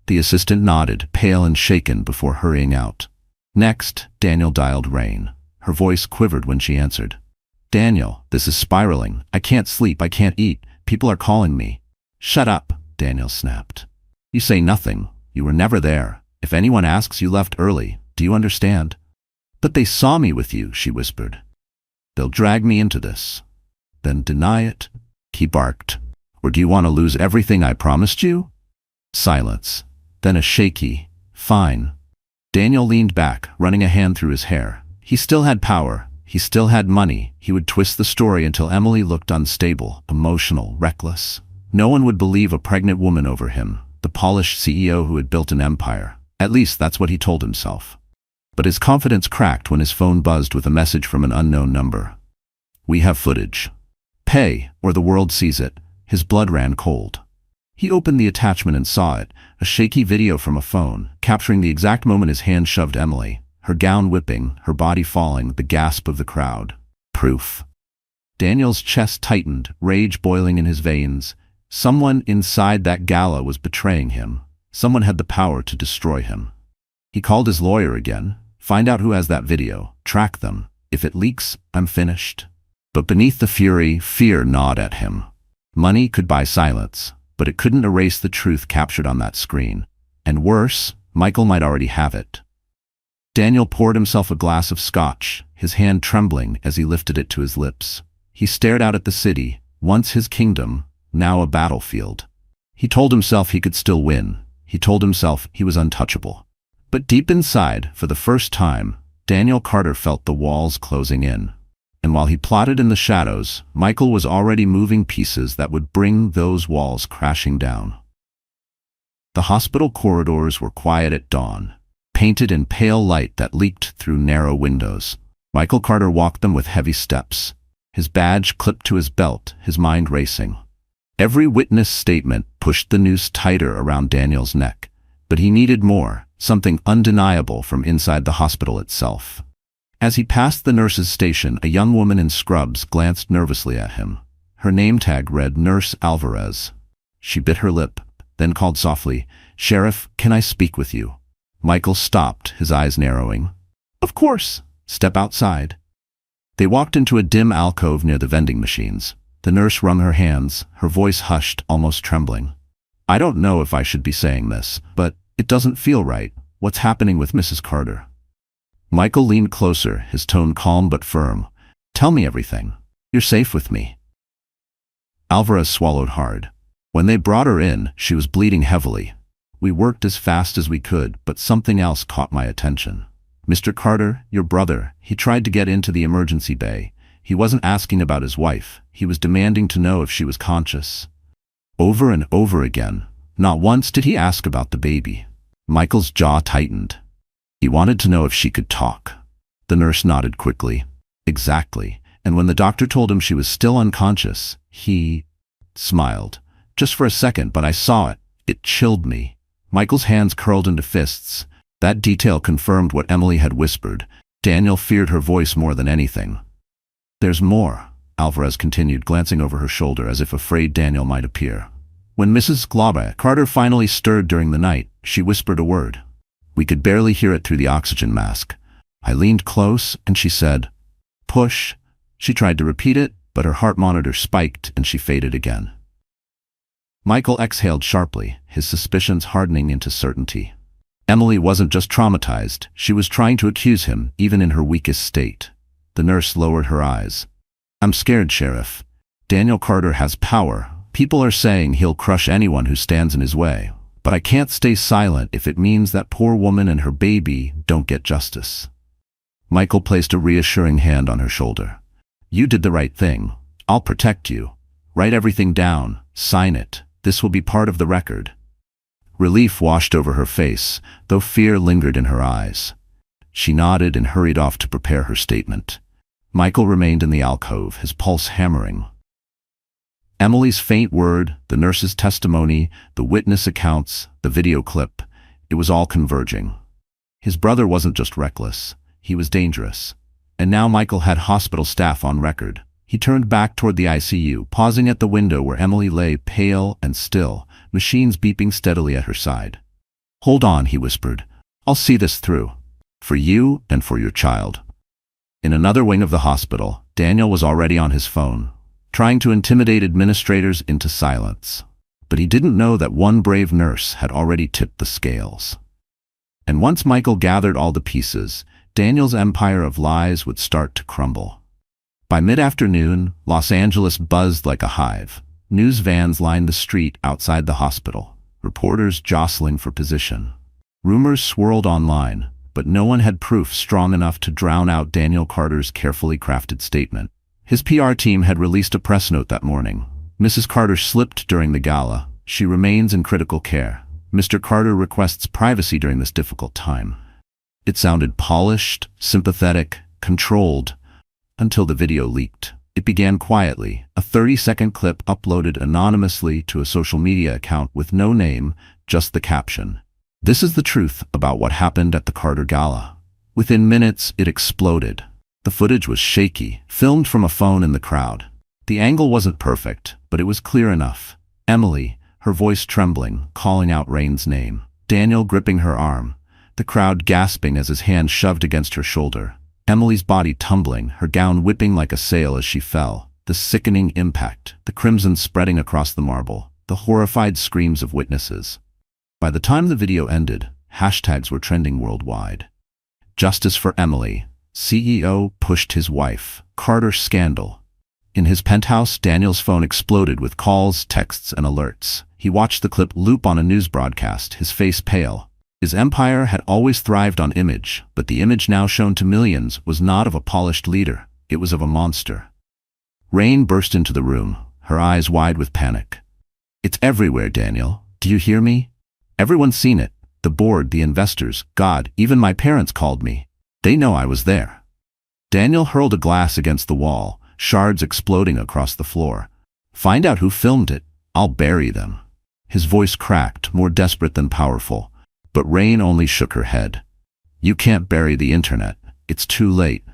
The assistant nodded, pale and shaken, before hurrying out. Next, Daniel dialed Rain. Her voice quivered when she answered. "Daniel, this is spiraling. I can't sleep, I can't eat. People are calling me." "Shut up," Daniel snapped. "You say nothing. You were never there. If anyone asks, you left early. Do you understand?" "But they saw me with you," she whispered. "They'll drag me into this." "Then deny it," he barked. "Or do you want to lose everything I promised you?" Silence. Then a shaky, "Fine." Daniel leaned back, running a hand through his hair. He still had power. He still had money. He would twist the story until Emily looked unstable, emotional, reckless. No one would believe a pregnant woman over him, the polished CEO who had built an empire. At least that's what he told himself. But his confidence cracked when his phone buzzed with a message from an unknown number. "We have footage. Pay, or the world sees it." His blood ran cold. He opened the attachment and saw it, a shaky video from a phone, capturing the exact moment his hand shoved Emily, her gown whipping, her body falling, the gasp of the crowd. Proof. Daniel's chest tightened, rage boiling in his veins. Someone inside that gala was betraying him. Someone had the power to destroy him. He called his lawyer again. "Find out who has that video. Track them. If it leaks, I'm finished." But beneath the fury, fear gnawed at him. Money could buy silence, but it couldn't erase the truth captured on that screen. And worse, Michael might already have it. Daniel poured himself a glass of scotch, his hand trembling as he lifted it to his lips. He stared out at the city, once his kingdom, now a battlefield. He told himself he could still win. He told himself he was untouchable. But deep inside, for the first time, Daniel Carter felt the walls closing in. And while he plotted in the shadows, Michael was already moving pieces that would bring those walls crashing down. The hospital corridors were quiet at dawn, painted in pale light that leaked through narrow windows. Michael Carter walked them with heavy steps, his badge clipped to his belt, his mind racing. Every witness statement pushed the noose tighter around Daniel's neck, but he needed more, something undeniable from inside the hospital itself. As he passed the nurse's station, a young woman in scrubs glanced nervously at him. Her name tag read Nurse Alvarez. She bit her lip, then called softly, "Sheriff, can I speak with you?" Michael stopped, his eyes narrowing. "Of course. Step outside." They walked into a dim alcove near the vending machines. The nurse wrung her hands, her voice hushed, almost trembling. "I don't know if I should be saying this, but it doesn't feel right. What's happening with Mrs. Carter?" Michael leaned closer, his tone calm but firm. "Tell me everything. You're safe with me." Alvarez swallowed hard. When they brought her in, she was bleeding heavily. "We worked as fast as we could, but something else caught my attention. Mr. Carter, your brother, he tried to get into the emergency bay. He wasn't asking about his wife. He was demanding to know if she was conscious. Over and over again. Not once did he ask about the baby." Michael's jaw tightened. He wanted to know if she could talk. The nurse nodded quickly. "Exactly. And when the doctor told him she was still unconscious, he smiled. Just for a second, but I saw it. It chilled me. Michael's hands curled into fists. That detail confirmed what Emily had whispered. Daniel feared her voice more than anything. There's more, Alvarez continued, glancing over her shoulder as if afraid Daniel might appear. When Mrs. Carter finally stirred during the night, she whispered a word. We could barely hear it through the oxygen mask. I leaned close, and she said, "Push." She tried to repeat it, but her heart monitor spiked and she faded again. Michael exhaled sharply, his suspicions hardening into certainty. Emily wasn't just traumatized, she was trying to accuse him, even in her weakest state. The nurse lowered her eyes. I'm scared, Sheriff. Daniel Carter has power. People are saying he'll crush anyone who stands in his way. But I can't stay silent if it means that poor woman and her baby don't get justice. Michael placed a reassuring hand on her shoulder. You did the right thing. I'll protect you. Write everything down. Sign it. This will be part of the record. Relief washed over her face, though fear lingered in her eyes. She nodded and hurried off to prepare her statement. Michael remained in the alcove, his pulse hammering. Emily's faint word, the nurse's testimony, the witness accounts, the video clip, it was all converging. His brother wasn't just reckless, he was dangerous. And now Michael had hospital staff on record. He turned back toward the ICU, pausing at the window where Emily lay pale and still, machines beeping steadily at her side. Hold on, he whispered. I'll see this through. For you and for your child. In another wing of the hospital, Daniel was already on his phone, trying to intimidate administrators into silence. But he didn't know that one brave nurse had already tipped the scales. And once Michael gathered all the pieces, Daniel's empire of lies would start to crumble. By mid-afternoon, Los Angeles buzzed like a hive. News vans lined the street outside the hospital, reporters jostling for position. Rumors swirled online, but no one had proof strong enough to drown out Daniel Carter's carefully crafted statement. His PR team had released a press note that morning. Mrs. Carter slipped during the gala. She remains in critical care. Mr. Carter requests privacy during this difficult time. It sounded polished, sympathetic, controlled, until the video leaked. It began quietly, a 30-second clip uploaded anonymously to a social media account with no name, just the caption. This is the truth about what happened at the Carter Gala. Within minutes, it exploded. The footage was shaky, filmed from a phone in the crowd. The angle wasn't perfect, but it was clear enough. Emily, her voice trembling, calling out Rain's name. Daniel gripping her arm. The crowd gasping as his hand shoved against her shoulder. Emily's body tumbling, her gown whipping like a sail as she fell. The sickening impact, the crimson spreading across the marble, the horrified screams of witnesses. By the time the video ended, hashtags were trending worldwide. Justice for Emily. CEO pushed his wife. Carter scandal. In his penthouse, Daniel's phone exploded with calls, texts, and alerts. He watched the clip loop on a news broadcast, his face pale. His empire had always thrived on image, but the image now shown to millions was not of a polished leader. It was of a monster. Rain burst into the room, her eyes wide with panic. It's everywhere, Daniel. Do you hear me? Everyone's seen it. The board, the investors, God, even my parents called me. They know I was there. Daniel hurled a glass against the wall, shards exploding across the floor. Find out who filmed it. I'll bury them. His voice cracked, more desperate than powerful. But Rain only shook her head. You can't bury the internet. It's too late.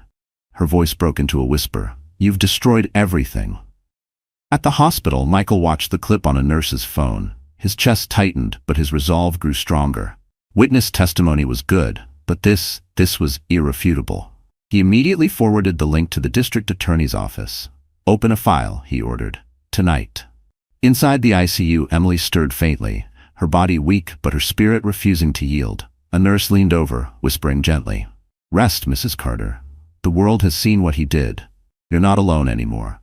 Her voice broke into a whisper. You've destroyed everything. At the hospital, Michael watched the clip on a nurse's phone. His chest tightened, but his resolve grew stronger. Witness testimony was good, but this was irrefutable. He immediately forwarded the link to the district attorney's office. Open a file, he ordered. Tonight. Inside the ICU, Emily stirred faintly, her body weak but her spirit refusing to yield. A nurse leaned over, whispering gently. Rest, Mrs. Carter. The world has seen what he did. You're not alone anymore.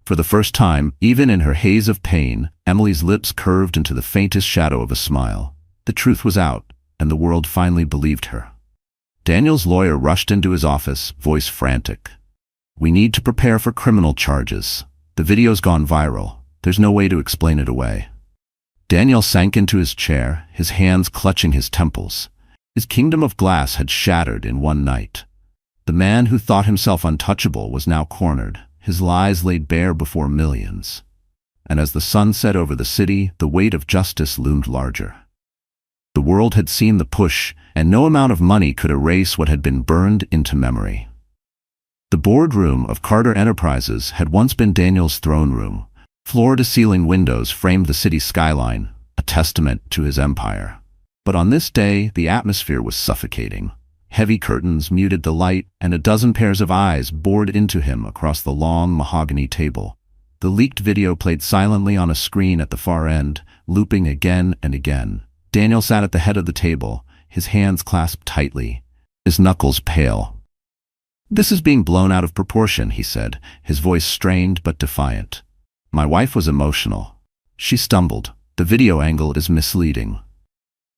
For the first time, even in her haze of pain, Emily's lips curved into the faintest shadow of a smile. The truth was out, and the world finally believed her. Daniel's lawyer rushed into his office, voice frantic. We need to prepare for criminal charges. The video's gone viral. There's no way to explain it away. Daniel sank into his chair, his hands clutching his temples. His kingdom of glass had shattered in one night. The man who thought himself untouchable was now cornered, his lies laid bare before millions. and as the sun set over the city, the weight of justice loomed larger. The world had seen the push, and no amount of money could erase what had been burned into memory. The boardroom of Carter Enterprises had once been Daniel's throne room. Floor-to-ceiling windows framed the city's skyline, a testament to his empire. But on this day, the atmosphere was suffocating. Heavy curtains muted the light, and a dozen pairs of eyes bored into him across the long mahogany table. The leaked video played silently on a screen at the far end, looping again and again. Daniel sat at the head of the table, his hands clasped tightly, his knuckles pale. "This is being blown out of proportion," he said, his voice strained but defiant. "My wife was emotional. She stumbled. The video angle is misleading."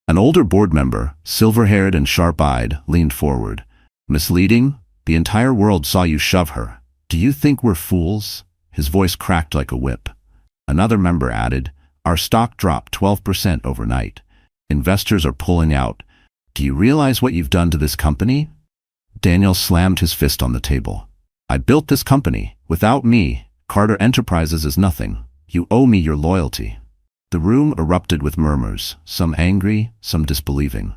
An older board member, silver-haired and sharp-eyed, leaned forward. "Misleading? The entire world saw you shove her. Do you think we're fools?" His voice cracked like a whip. Another member added, "Our stock dropped 12% overnight. Investors are pulling out. Do you realize what you've done to this company?" Daniel slammed his fist on the table. "I built this company. Without me, Carter Enterprises is nothing. You owe me your loyalty." The room erupted with murmurs, some angry, some disbelieving.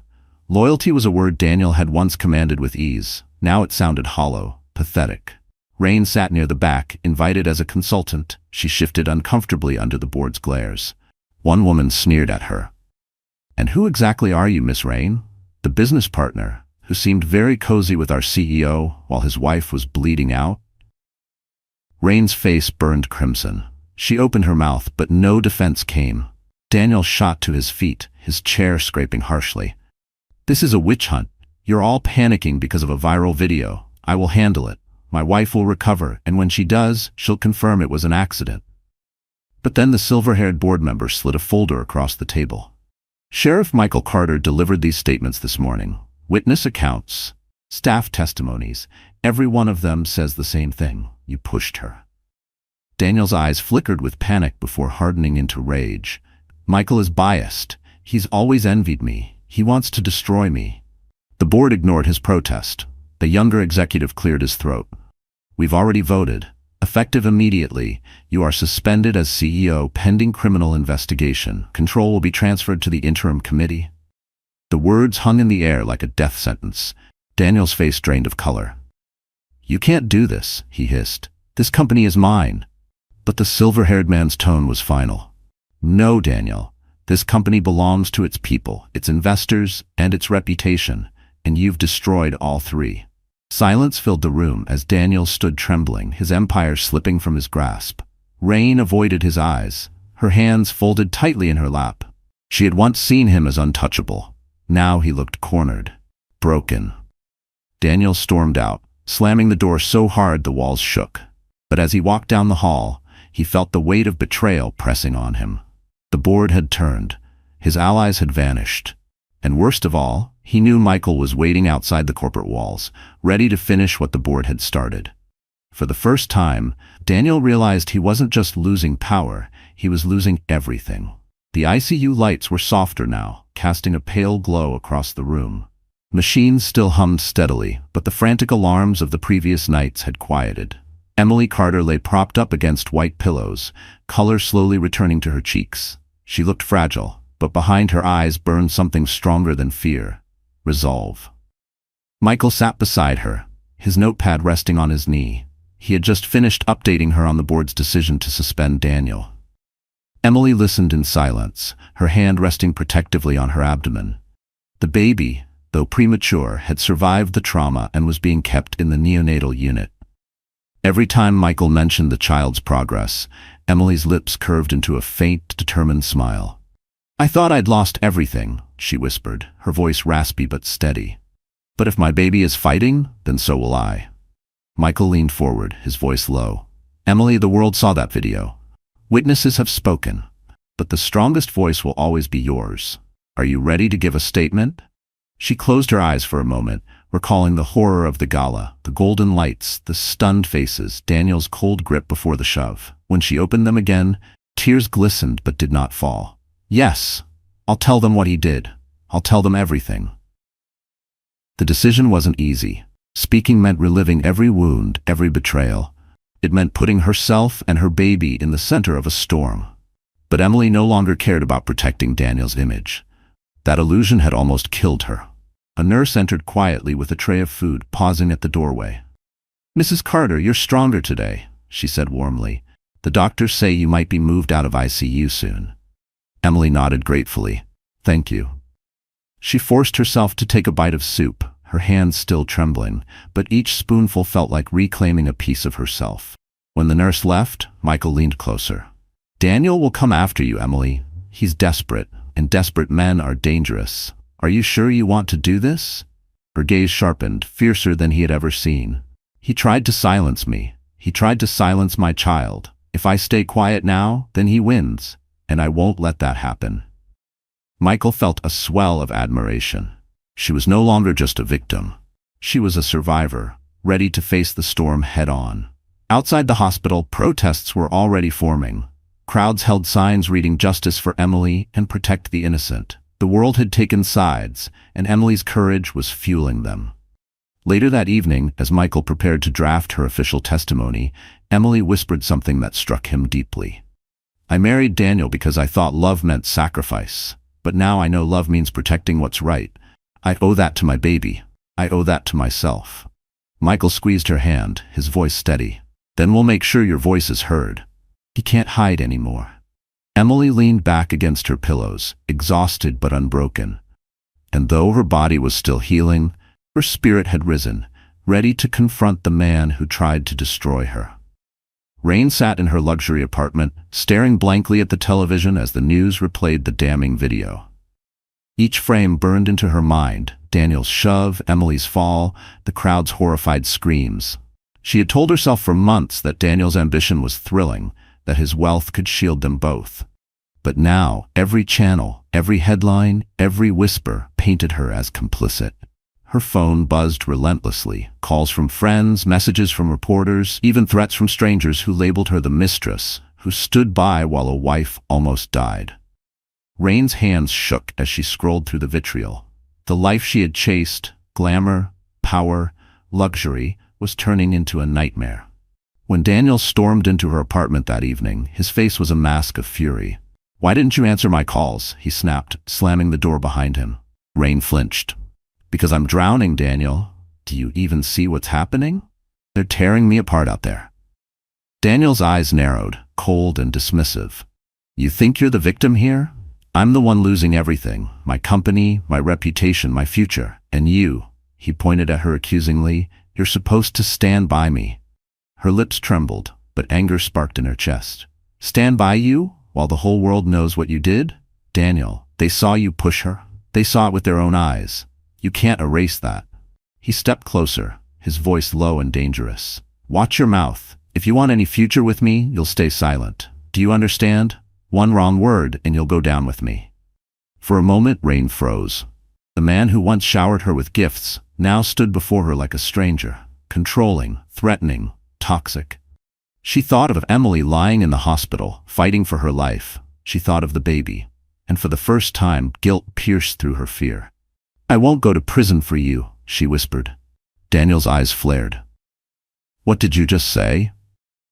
Loyalty was a word Daniel had once commanded with ease. Now it sounded hollow, pathetic. Rain sat near the back, invited as a consultant. She shifted uncomfortably under the board's glares. One woman sneered at her. "And who exactly are you, Miss Rain?" The business partner, who seemed very cozy with our CEO while his wife was bleeding out. Rain's face burned crimson. She opened her mouth, but no defense came. Daniel shot to his feet, his chair scraping harshly. "This is a witch hunt. You're all panicking because of a viral video. I will handle it. My wife will recover, and when she does, she'll confirm it was an accident." But then the silver-haired board member slid a folder across the table. "Sheriff Michael Carter delivered these statements this morning. Witness accounts, staff testimonies. Every one of them says the same thing. You pushed her." Daniel's eyes flickered with panic before hardening into rage. "Michael is biased. He's always envied me. He wants to destroy me." The board ignored his protest. The younger executive cleared his throat. "We've already voted. Effective immediately, you are suspended as CEO pending criminal investigation. Control will be transferred to the interim committee." The words hung in the air like a death sentence. Daniel's face drained of color. "You can't do this," he hissed. "This company is mine." But the silver-haired man's tone was final. "No, Daniel. This company belongs to its people, its investors, and its reputation, and you've destroyed all three." Silence filled the room as Daniel stood trembling, his empire slipping from his grasp. Rain avoided his eyes, her hands folded tightly in her lap. She had once seen him as untouchable. Now he looked cornered, broken. Daniel stormed out, slamming the door so hard the walls shook. But as he walked down the hall, he felt the weight of betrayal pressing on him. The board had turned. His allies had vanished. And worst of all, he knew Michael was waiting outside the corporate walls, ready to finish what the board had started. For the first time, Daniel realized he wasn't just losing power, he was losing everything. The ICU lights were softer now, casting a pale glow across the room. Machines still hummed steadily, but the frantic alarms of the previous nights had quieted. Emily Carter lay propped up against white pillows, color slowly returning to her cheeks. She looked fragile, but behind her eyes burned something stronger than fear: resolve. Michael sat beside her, his notepad resting on his knee. He had just finished updating her on the board's decision to suspend Daniel. Emily listened in silence, her hand resting protectively on her abdomen. The baby, though premature, had survived the trauma and was being kept in the neonatal unit. Every time Michael mentioned the child's progress, Emily's lips curved into a faint, determined smile. "I thought I'd lost everything," she whispered, her voice raspy but steady. "But if my baby is fighting, then so will I." Michael leaned forward, his voice low. "Emily, the world saw that video. Witnesses have spoken, but the strongest voice will always be yours. Are you ready to give a statement?" She closed her eyes for a moment, recalling the horror of the gala, the golden lights, the stunned faces, Daniel's cold grip before the shove. When she opened them again, tears glistened but did not fall. "Yes, I'll tell them what he did. I'll tell them everything." The decision wasn't easy. Speaking meant reliving every wound, every betrayal. It meant putting herself and her baby in the center of a storm. But Emily no longer cared about protecting Daniel's image. That illusion had almost killed her. A nurse entered quietly with a tray of food, pausing at the doorway. "Mrs. Carter, you're stronger today," she said warmly. "The doctors say you might be moved out of ICU soon." Emily nodded gratefully. "Thank you." She forced herself to take a bite of soup, her hands still trembling, but each spoonful felt like reclaiming a piece of herself. When the nurse left, Michael leaned closer. "Daniel will come after you, Emily. He's desperate, and desperate men are dangerous. Are you sure you want to do this?" Her gaze sharpened, fiercer than he had ever seen. "He tried to silence me. He tried to silence my child. If I stay quiet now, then he wins, and I won't let that happen." Michael felt a swell of admiration. She was no longer just a victim. She was a survivor, ready to face the storm head-on. Outside the hospital, protests were already forming. Crowds held signs reading "Justice for Emily" and "Protect the Innocent." The world had taken sides, and Emily's courage was fueling them. Later that evening, as Michael prepared to draft her official testimony, Emily whispered something that struck him deeply. "I married Daniel because I thought love meant sacrifice. But now I know love means protecting what's right. I owe that to my baby. I owe that to myself." Michael squeezed her hand, his voice steady. "Then we'll make sure your voice is heard. He can't hide anymore." Emily leaned back against her pillows, exhausted but unbroken. And though her body was still healing, her spirit had risen, ready to confront the man who tried to destroy her. Rain sat in her luxury apartment, staring blankly at the television as the news replayed the damning video. Each frame burned into her mind: Daniel's shove, Emily's fall, the crowd's horrified screams. She had told herself for months that Daniel's ambition was thrilling, that his wealth could shield them both. But now, every channel, every headline, every whisper painted her as complicit. Her phone buzzed relentlessly, calls from friends, messages from reporters, even threats from strangers who labeled her the mistress, who stood by while a wife almost died. Rain's hands shook as she scrolled through the vitriol. The life she had chased, glamour, power, luxury, was turning into a nightmare. When Daniel stormed into her apartment that evening, his face was a mask of fury. "Why didn't you answer my calls?" he snapped, slamming the door behind him. Rain flinched. "Because I'm drowning, Daniel. Do you even see what's happening? They're tearing me apart out there." Daniel's eyes narrowed, cold and dismissive. "You think you're the victim here? I'm the one losing everything, my company, my reputation, my future. And you," he pointed at her accusingly, "you're supposed to stand by me." Her lips trembled, but anger sparked in her chest. "Stand by you, while the whole world knows what you did? Daniel, they saw you push her. They saw it with their own eyes. You can't erase that." He stepped closer, his voice low and dangerous. "Watch your mouth. If you want any future with me, you'll stay silent. Do you understand? One wrong word and you'll go down with me." For a moment, Rain froze. The man who once showered her with gifts now stood before her like a stranger, controlling, threatening, toxic. She thought of Emily lying in the hospital, fighting for her life. She thought of the baby, and for the first time, guilt pierced through her fear. "I won't go to prison for you," she whispered. Daniel's eyes flared. "What did you just say?"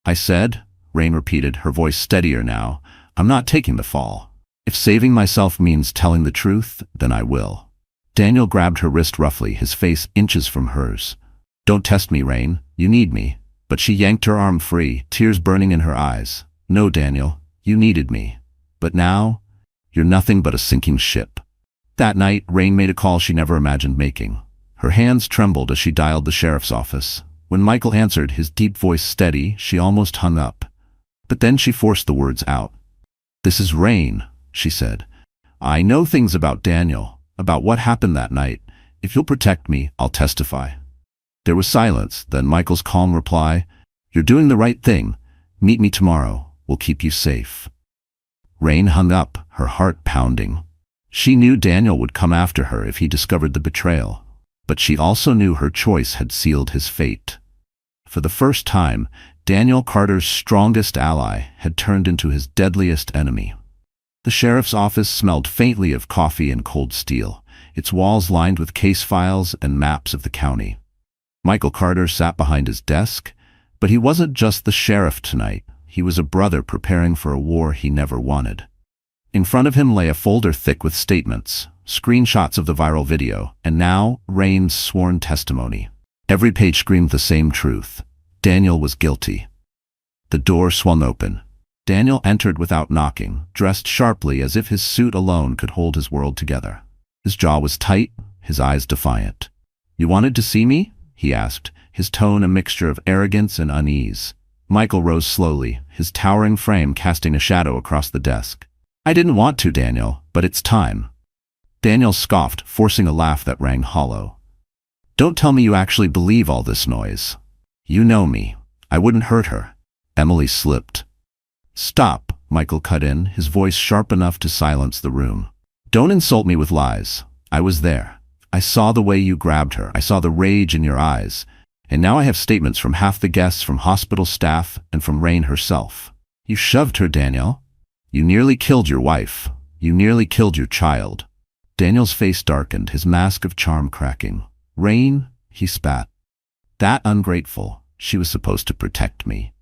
"I said," Rain repeated, her voice steadier now, "I'm not taking the fall. If saving myself means telling the truth, then I will." Daniel grabbed her wrist roughly, his face inches from hers. "Don't test me, Rain. You need me." But she yanked her arm free, tears burning in her eyes. "No, Daniel, you needed me. But now, you're nothing but a sinking ship." That night, Rain made a call she never imagined making. Her hands trembled as she dialed the sheriff's office. When Michael answered, his deep voice steady, she almost hung up. But then she forced the words out. "This is Rain," she said. "I know things about Daniel, about what happened that night. If you'll protect me, I'll testify." There was silence, then Michael's calm reply, "You're doing the right thing. Meet me tomorrow. We'll keep you safe." Rain hung up, her heart pounding. She knew Daniel would come after her if he discovered the betrayal, but she also knew her choice had sealed his fate. For the first time, Daniel Carter's strongest ally had turned into his deadliest enemy. The sheriff's office smelled faintly of coffee and cold steel, its walls lined with case files and maps of the county. Michael Carter sat behind his desk, But he wasn't just the sheriff tonight. He was a brother preparing for a war he never wanted. In front of him lay a folder thick with statements, screenshots of the viral video, and now Rain's sworn testimony. Every page screamed the same truth. Daniel was guilty. The door swung open. Daniel entered without knocking, dressed sharply as if his suit alone could hold his world together. His jaw was tight, his eyes defiant. "You wanted to see me?" he asked, his tone a mixture of arrogance and unease. Michael rose slowly, his towering frame casting a shadow across the desk. "I didn't want to, Daniel, but it's time." Daniel scoffed, forcing a laugh that rang hollow. "Don't tell me you actually believe all this noise. You know me. I wouldn't hurt her." Emily slipped. "Stop," Michael cut in, his voice sharp enough to silence the room. "Don't insult me with lies. I was there. I saw the way you grabbed her. I saw the rage in your eyes. And now I have statements from half the guests, from hospital staff, and from Rain herself. You shoved her, Daniel. You nearly killed your wife. You nearly killed your child." Daniel's face darkened, his mask of charm cracking. "Rain," he spat. "That ungrateful. She was supposed to protect me."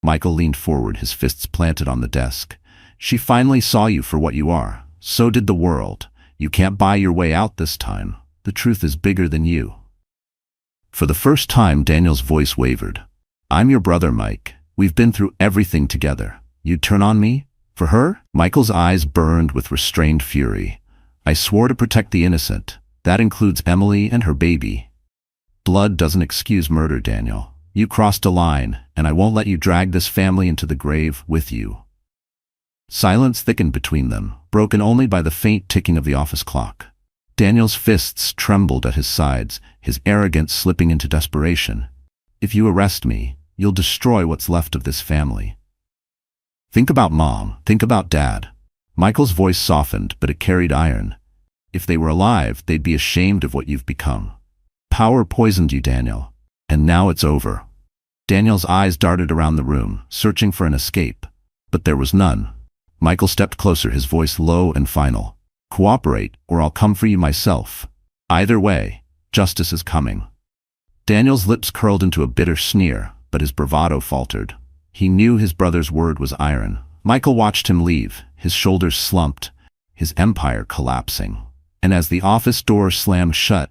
Michael leaned forward, his fists planted on the desk. "She finally saw you for what you are. So did the world. You can't buy your way out this time. The truth is bigger than you." For the first time, Daniel's voice wavered. "I'm your brother, Mike. We've been through everything together. You'd turn on me? For her?" Michael's eyes burned with restrained fury. "I swore to protect the innocent. That includes Emily and her baby. Blood doesn't excuse murder, Daniel. You crossed a line, and I won't let you drag this family into the grave with you." Silence thickened between them, broken only by the faint ticking of the office clock. Daniel's fists trembled at his sides, his arrogance slipping into desperation. "If you arrest me, you'll destroy what's left of this family. Think about Mom. Think about Dad." Michael's voice softened, but it carried iron. "If they were alive, they'd be ashamed of what you've become. Power poisoned you, Daniel. And now it's over." Daniel's eyes darted around the room, searching for an escape. But there was none. Michael stepped closer, his voice low and final. "Cooperate, or I'll come for you myself. Either way, justice is coming." Daniel's lips curled into a bitter sneer, but his bravado faltered. He knew his brother's word was iron. Michael watched him leave, his shoulders slumped, his empire collapsing. And as the office door slammed shut,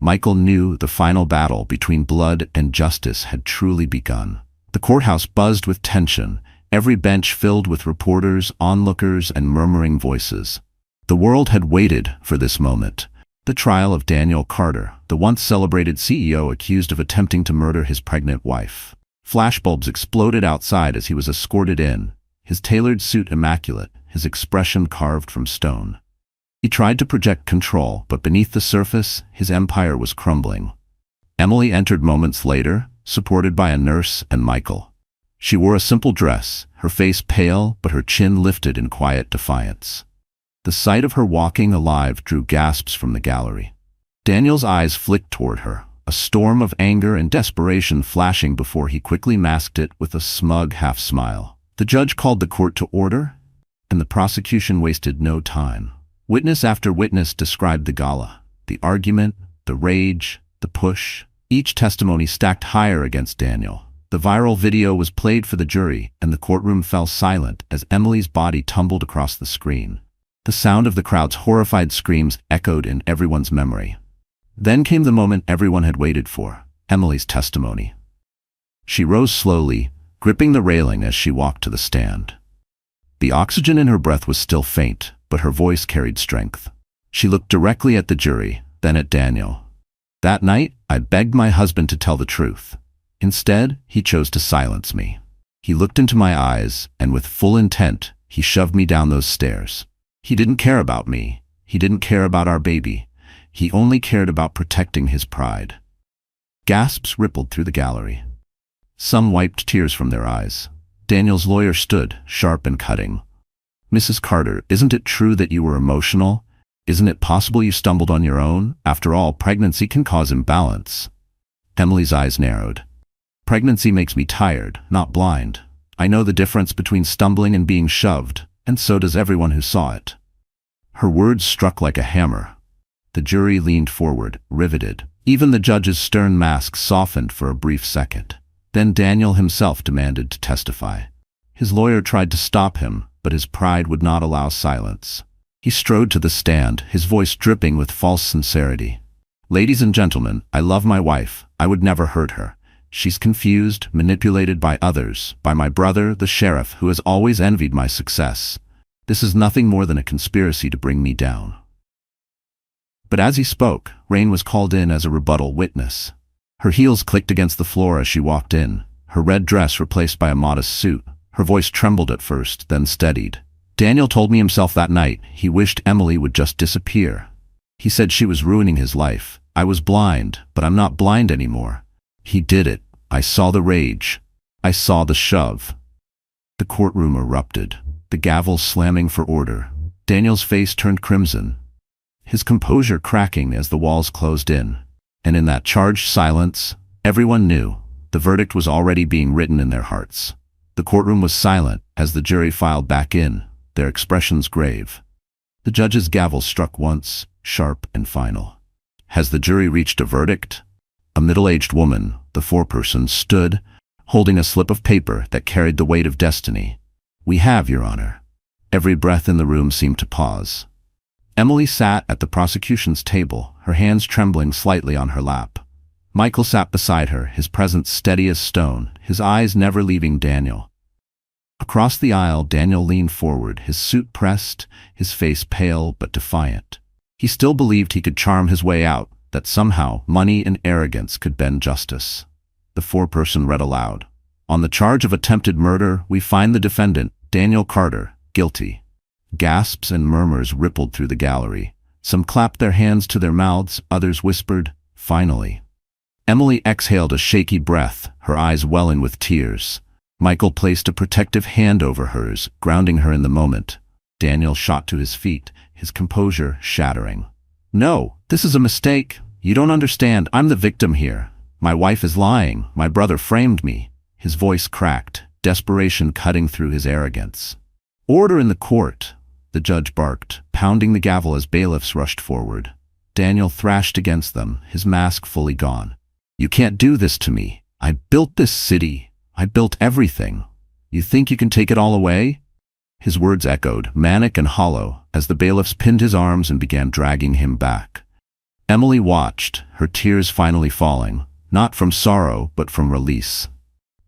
Michael knew the final battle between blood and justice had truly begun. The courthouse buzzed with tension, every bench filled with reporters, onlookers, and murmuring voices. The world had waited for this moment. The trial of Daniel Carter, the once celebrated CEO accused of attempting to murder his pregnant wife. Flashbulbs exploded outside as he was escorted in, his tailored suit immaculate, his expression carved from stone. He tried to project control, but beneath the surface, his empire was crumbling. Emily entered moments later, supported by a nurse and Michael. She wore a simple dress, her face pale, but her chin lifted in quiet defiance. The sight of her walking alive drew gasps from the gallery. Daniel's eyes flicked toward her, a storm of anger and desperation flashing before he quickly masked it with a smug half-smile. The judge called the court to order, and the prosecution wasted no time. Witness after witness described the gala, the argument, the rage, the push, each testimony stacked higher against Daniel. The viral video was played for the jury, and the courtroom fell silent as Emily's body tumbled across the screen. The sound of the crowd's horrified screams echoed in everyone's memory. Then came the moment everyone had waited for, Emily's testimony. She rose slowly, gripping the railing as she walked to the stand. The oxygen in her breath was still faint, but her voice carried strength. She looked directly at the jury, then at Daniel. "That night, I begged my husband to tell the truth. Instead, he chose to silence me. He looked into my eyes, and with full intent, he shoved me down those stairs. He didn't care about me. He didn't care about our baby. He only cared about protecting his pride." Gasps rippled through the gallery. Some wiped tears from their eyes. Daniel's lawyer stood, sharp and cutting. "Mrs. Carter, isn't it true that you were emotional? Isn't it possible you stumbled on your own? After all, pregnancy can cause imbalance." Emily's eyes narrowed. "Pregnancy makes me tired, not blind. I know the difference between stumbling and being shoved, and so does everyone who saw it." Her words struck like a hammer. The jury leaned forward, riveted. Even the judge's stern mask softened for a brief second. Then Daniel himself demanded to testify. His lawyer tried to stop him, but his pride would not allow silence. He strode to the stand, his voice dripping with false sincerity. "Ladies and gentlemen, I love my wife. I would never hurt her. She's confused, manipulated by others, by my brother, the sheriff, who has always envied my success. This is nothing more than a conspiracy to bring me down." But as he spoke, Rain was called in as a rebuttal witness. Her heels clicked against the floor as she walked in, her red dress replaced by a modest suit. Her voice trembled at first, then steadied. "Daniel told me himself that night he wished Emily would just disappear. He said she was ruining his life. I was blind, but I'm not blind anymore. He did it. I saw the rage. I saw the shove." The courtroom erupted, the gavel slamming for order. Daniel's face turned crimson, his composure cracking as the walls closed in. And in that charged silence, everyone knew the verdict was already being written in their hearts. The courtroom was silent as the jury filed back in, their expressions grave. The judge's gavel struck once, sharp and final. "Has the jury reached a verdict?" A middle-aged woman, the foreperson, stood, holding a slip of paper that carried the weight of destiny. "We have, Your Honor." Every breath in the room seemed to pause. Emily sat at the prosecution's table, her hands trembling slightly on her lap. Michael sat beside her, his presence steady as stone, his eyes never leaving Daniel. Across the aisle, Daniel leaned forward, his suit pressed, his face pale but defiant. He still believed he could charm his way out, that somehow money and arrogance could bend justice. The foreperson read aloud. "On the charge of attempted murder, we find the defendant, Daniel Carter, guilty." Gasps and murmurs rippled through the gallery. Some clapped their hands to their mouths, others whispered, "Finally." Emily exhaled a shaky breath, her eyes welling with tears. Michael placed a protective hand over hers, grounding her in the moment. Daniel shot to his feet, his composure shattering. "No, this is a mistake. You don't understand. I'm the victim here. My wife is lying. My brother framed me." His voice cracked, desperation cutting through his arrogance. "Order in the court," the judge barked, pounding the gavel as bailiffs rushed forward. Daniel thrashed against them, his mask fully gone. "You can't do this to me. I built this city. I built everything. You think you can take it all away?" His words echoed, manic and hollow, as the bailiffs pinned his arms and began dragging him back. Emily watched, her tears finally falling, not from sorrow but from release.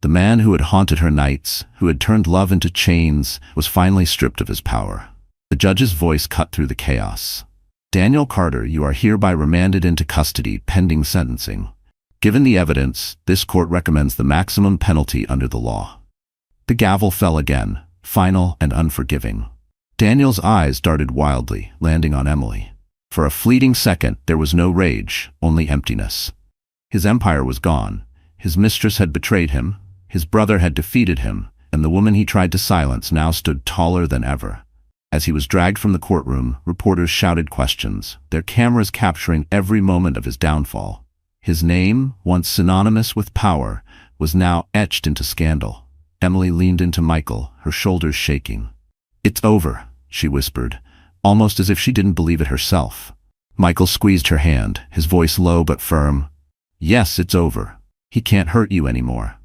The man who had haunted her nights, who had turned love into chains, was finally stripped of his power. The judge's voice cut through the chaos. "Daniel Carter, you are hereby remanded into custody pending sentencing. Given the evidence, this court recommends the maximum penalty under the law." The gavel fell again, final and unforgiving. Daniel's eyes darted wildly, landing on Emily. For a fleeting second, there was no rage, only emptiness. His empire was gone. His mistress had betrayed him, his brother had defeated him, and the woman he tried to silence now stood taller than ever. As he was dragged from the courtroom, reporters shouted questions, their cameras capturing every moment of his downfall. His name, once synonymous with power, was now etched into scandal. Emily leaned into Michael, her shoulders shaking. "It's over," she whispered, almost as if she didn't believe it herself. Michael squeezed her hand, his voice low but firm. "Yes, it's over. He can't hurt you anymore."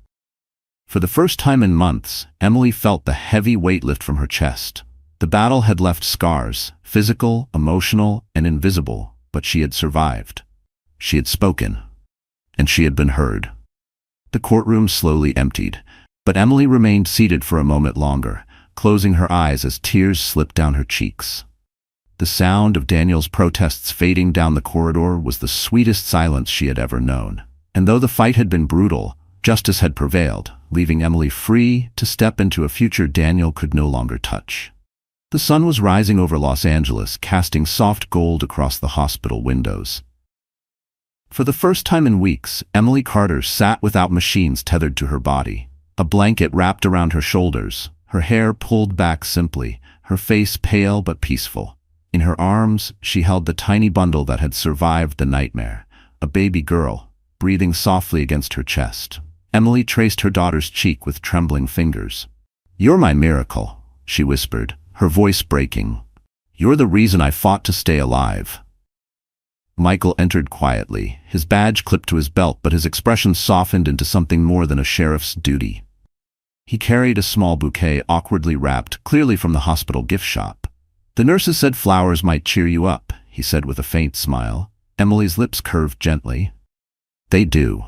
For the first time in months, Emily felt the heavy weight lift from her chest. The battle had left scars, physical, emotional, and invisible, but she had survived. She had spoken, and she had been heard. The courtroom slowly emptied, but Emily remained seated for a moment longer, closing her eyes as tears slipped down her cheeks. The sound of Daniel's protests fading down the corridor was the sweetest silence she had ever known. And though the fight had been brutal, justice had prevailed, leaving Emily free to step into a future Daniel could no longer touch. The sun was rising over Los Angeles, casting soft gold across the hospital windows. For the first time in weeks, Emily Carter sat without machines tethered to her body. A blanket wrapped around her shoulders, her hair pulled back simply, her face pale but peaceful. In her arms, she held the tiny bundle that had survived the nightmare, a baby girl, breathing softly against her chest. Emily traced her daughter's cheek with trembling fingers. "You're my miracle," she whispered, her voice breaking. "You're the reason I fought to stay alive." Michael entered quietly, his badge clipped to his belt, but his expression softened into something more than a sheriff's duty. He carried a small bouquet awkwardly wrapped, clearly from the hospital gift shop. "The nurses said flowers might cheer you up," he said with a faint smile. Emily's lips curved gently. "They do.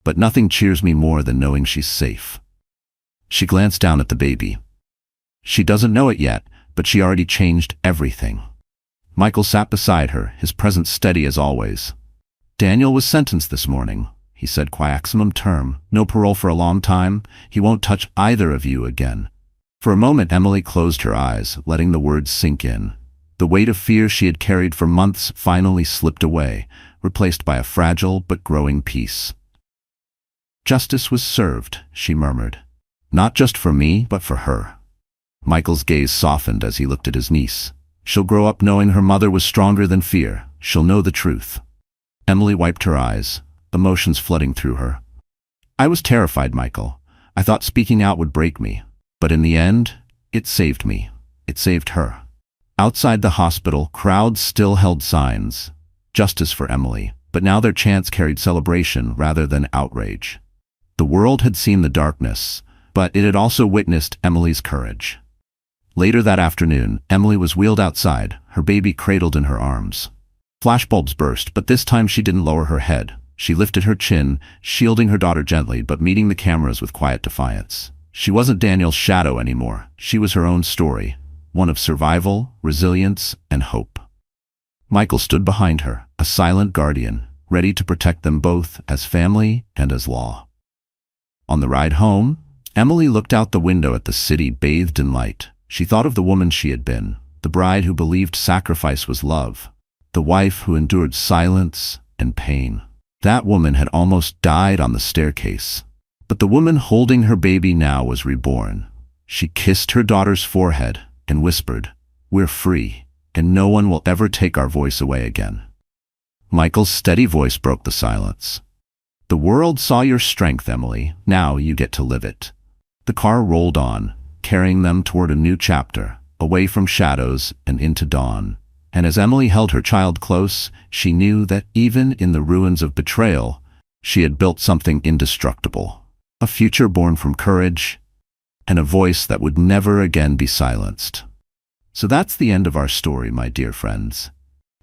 But nothing cheers me more than knowing she's safe." She glanced down at the baby. She doesn't know it yet, but she already changed everything. Michael sat beside her, his presence steady as always. "Daniel was sentenced this morning," he said, maximum term, no parole for a long time. "He won't touch either of you again." For a moment Emily closed her eyes, letting the words sink in. The weight of fear she had carried for months finally slipped away, replaced by a fragile but growing peace. "Justice was served," she murmured. "Not just for me, but for her." Michael's gaze softened as he looked at his niece. "She'll grow up knowing her mother was stronger than fear. She'll know the truth." Emily wiped her eyes, emotions flooding through her. "I was terrified, Michael. I thought speaking out would break me. But in the end, it saved me. It saved her." Outside the hospital, crowds still held signs. Justice for Emily, but now their chants carried celebration rather than outrage. The world had seen the darkness, but it had also witnessed Emily's courage. Later that afternoon, Emily was wheeled outside, her baby cradled in her arms. Flashbulbs burst, but this time she didn't lower her head. She lifted her chin, shielding her daughter gently, but meeting the cameras with quiet defiance. She wasn't Daniel's shadow anymore. She was her own story, one of survival, resilience, and hope. Michael stood behind her, a silent guardian, ready to protect them both as family and as law. On the ride home, Emily looked out the window at the city bathed in light. She thought of the woman she had been, the bride who believed sacrifice was love, the wife who endured silence and pain. That woman had almost died on the staircase. But the woman holding her baby now was reborn. She kissed her daughter's forehead and whispered, "We're free, and no one will ever take our voice away again." Michael's steady voice broke the silence. "The world saw your strength, Emily. Now you get to live it." The car rolled on, carrying them toward a new chapter, away from shadows and into dawn. And as Emily held her child close, she knew that even in the ruins of betrayal, she had built something indestructible. A future born from courage, and a voice that would never again be silenced. So that's the end of our story, my dear friends.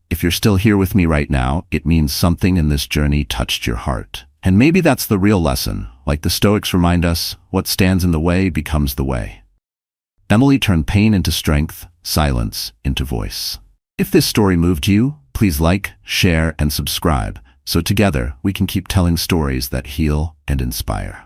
If you're still here with me right now, it means something in this journey touched your heart. And maybe that's the real lesson. Like the Stoics remind us, what stands in the way becomes the way. Emily turned pain into strength, silence into voice. If this story moved you, please like, share, and subscribe, so together we can keep telling stories that heal and inspire.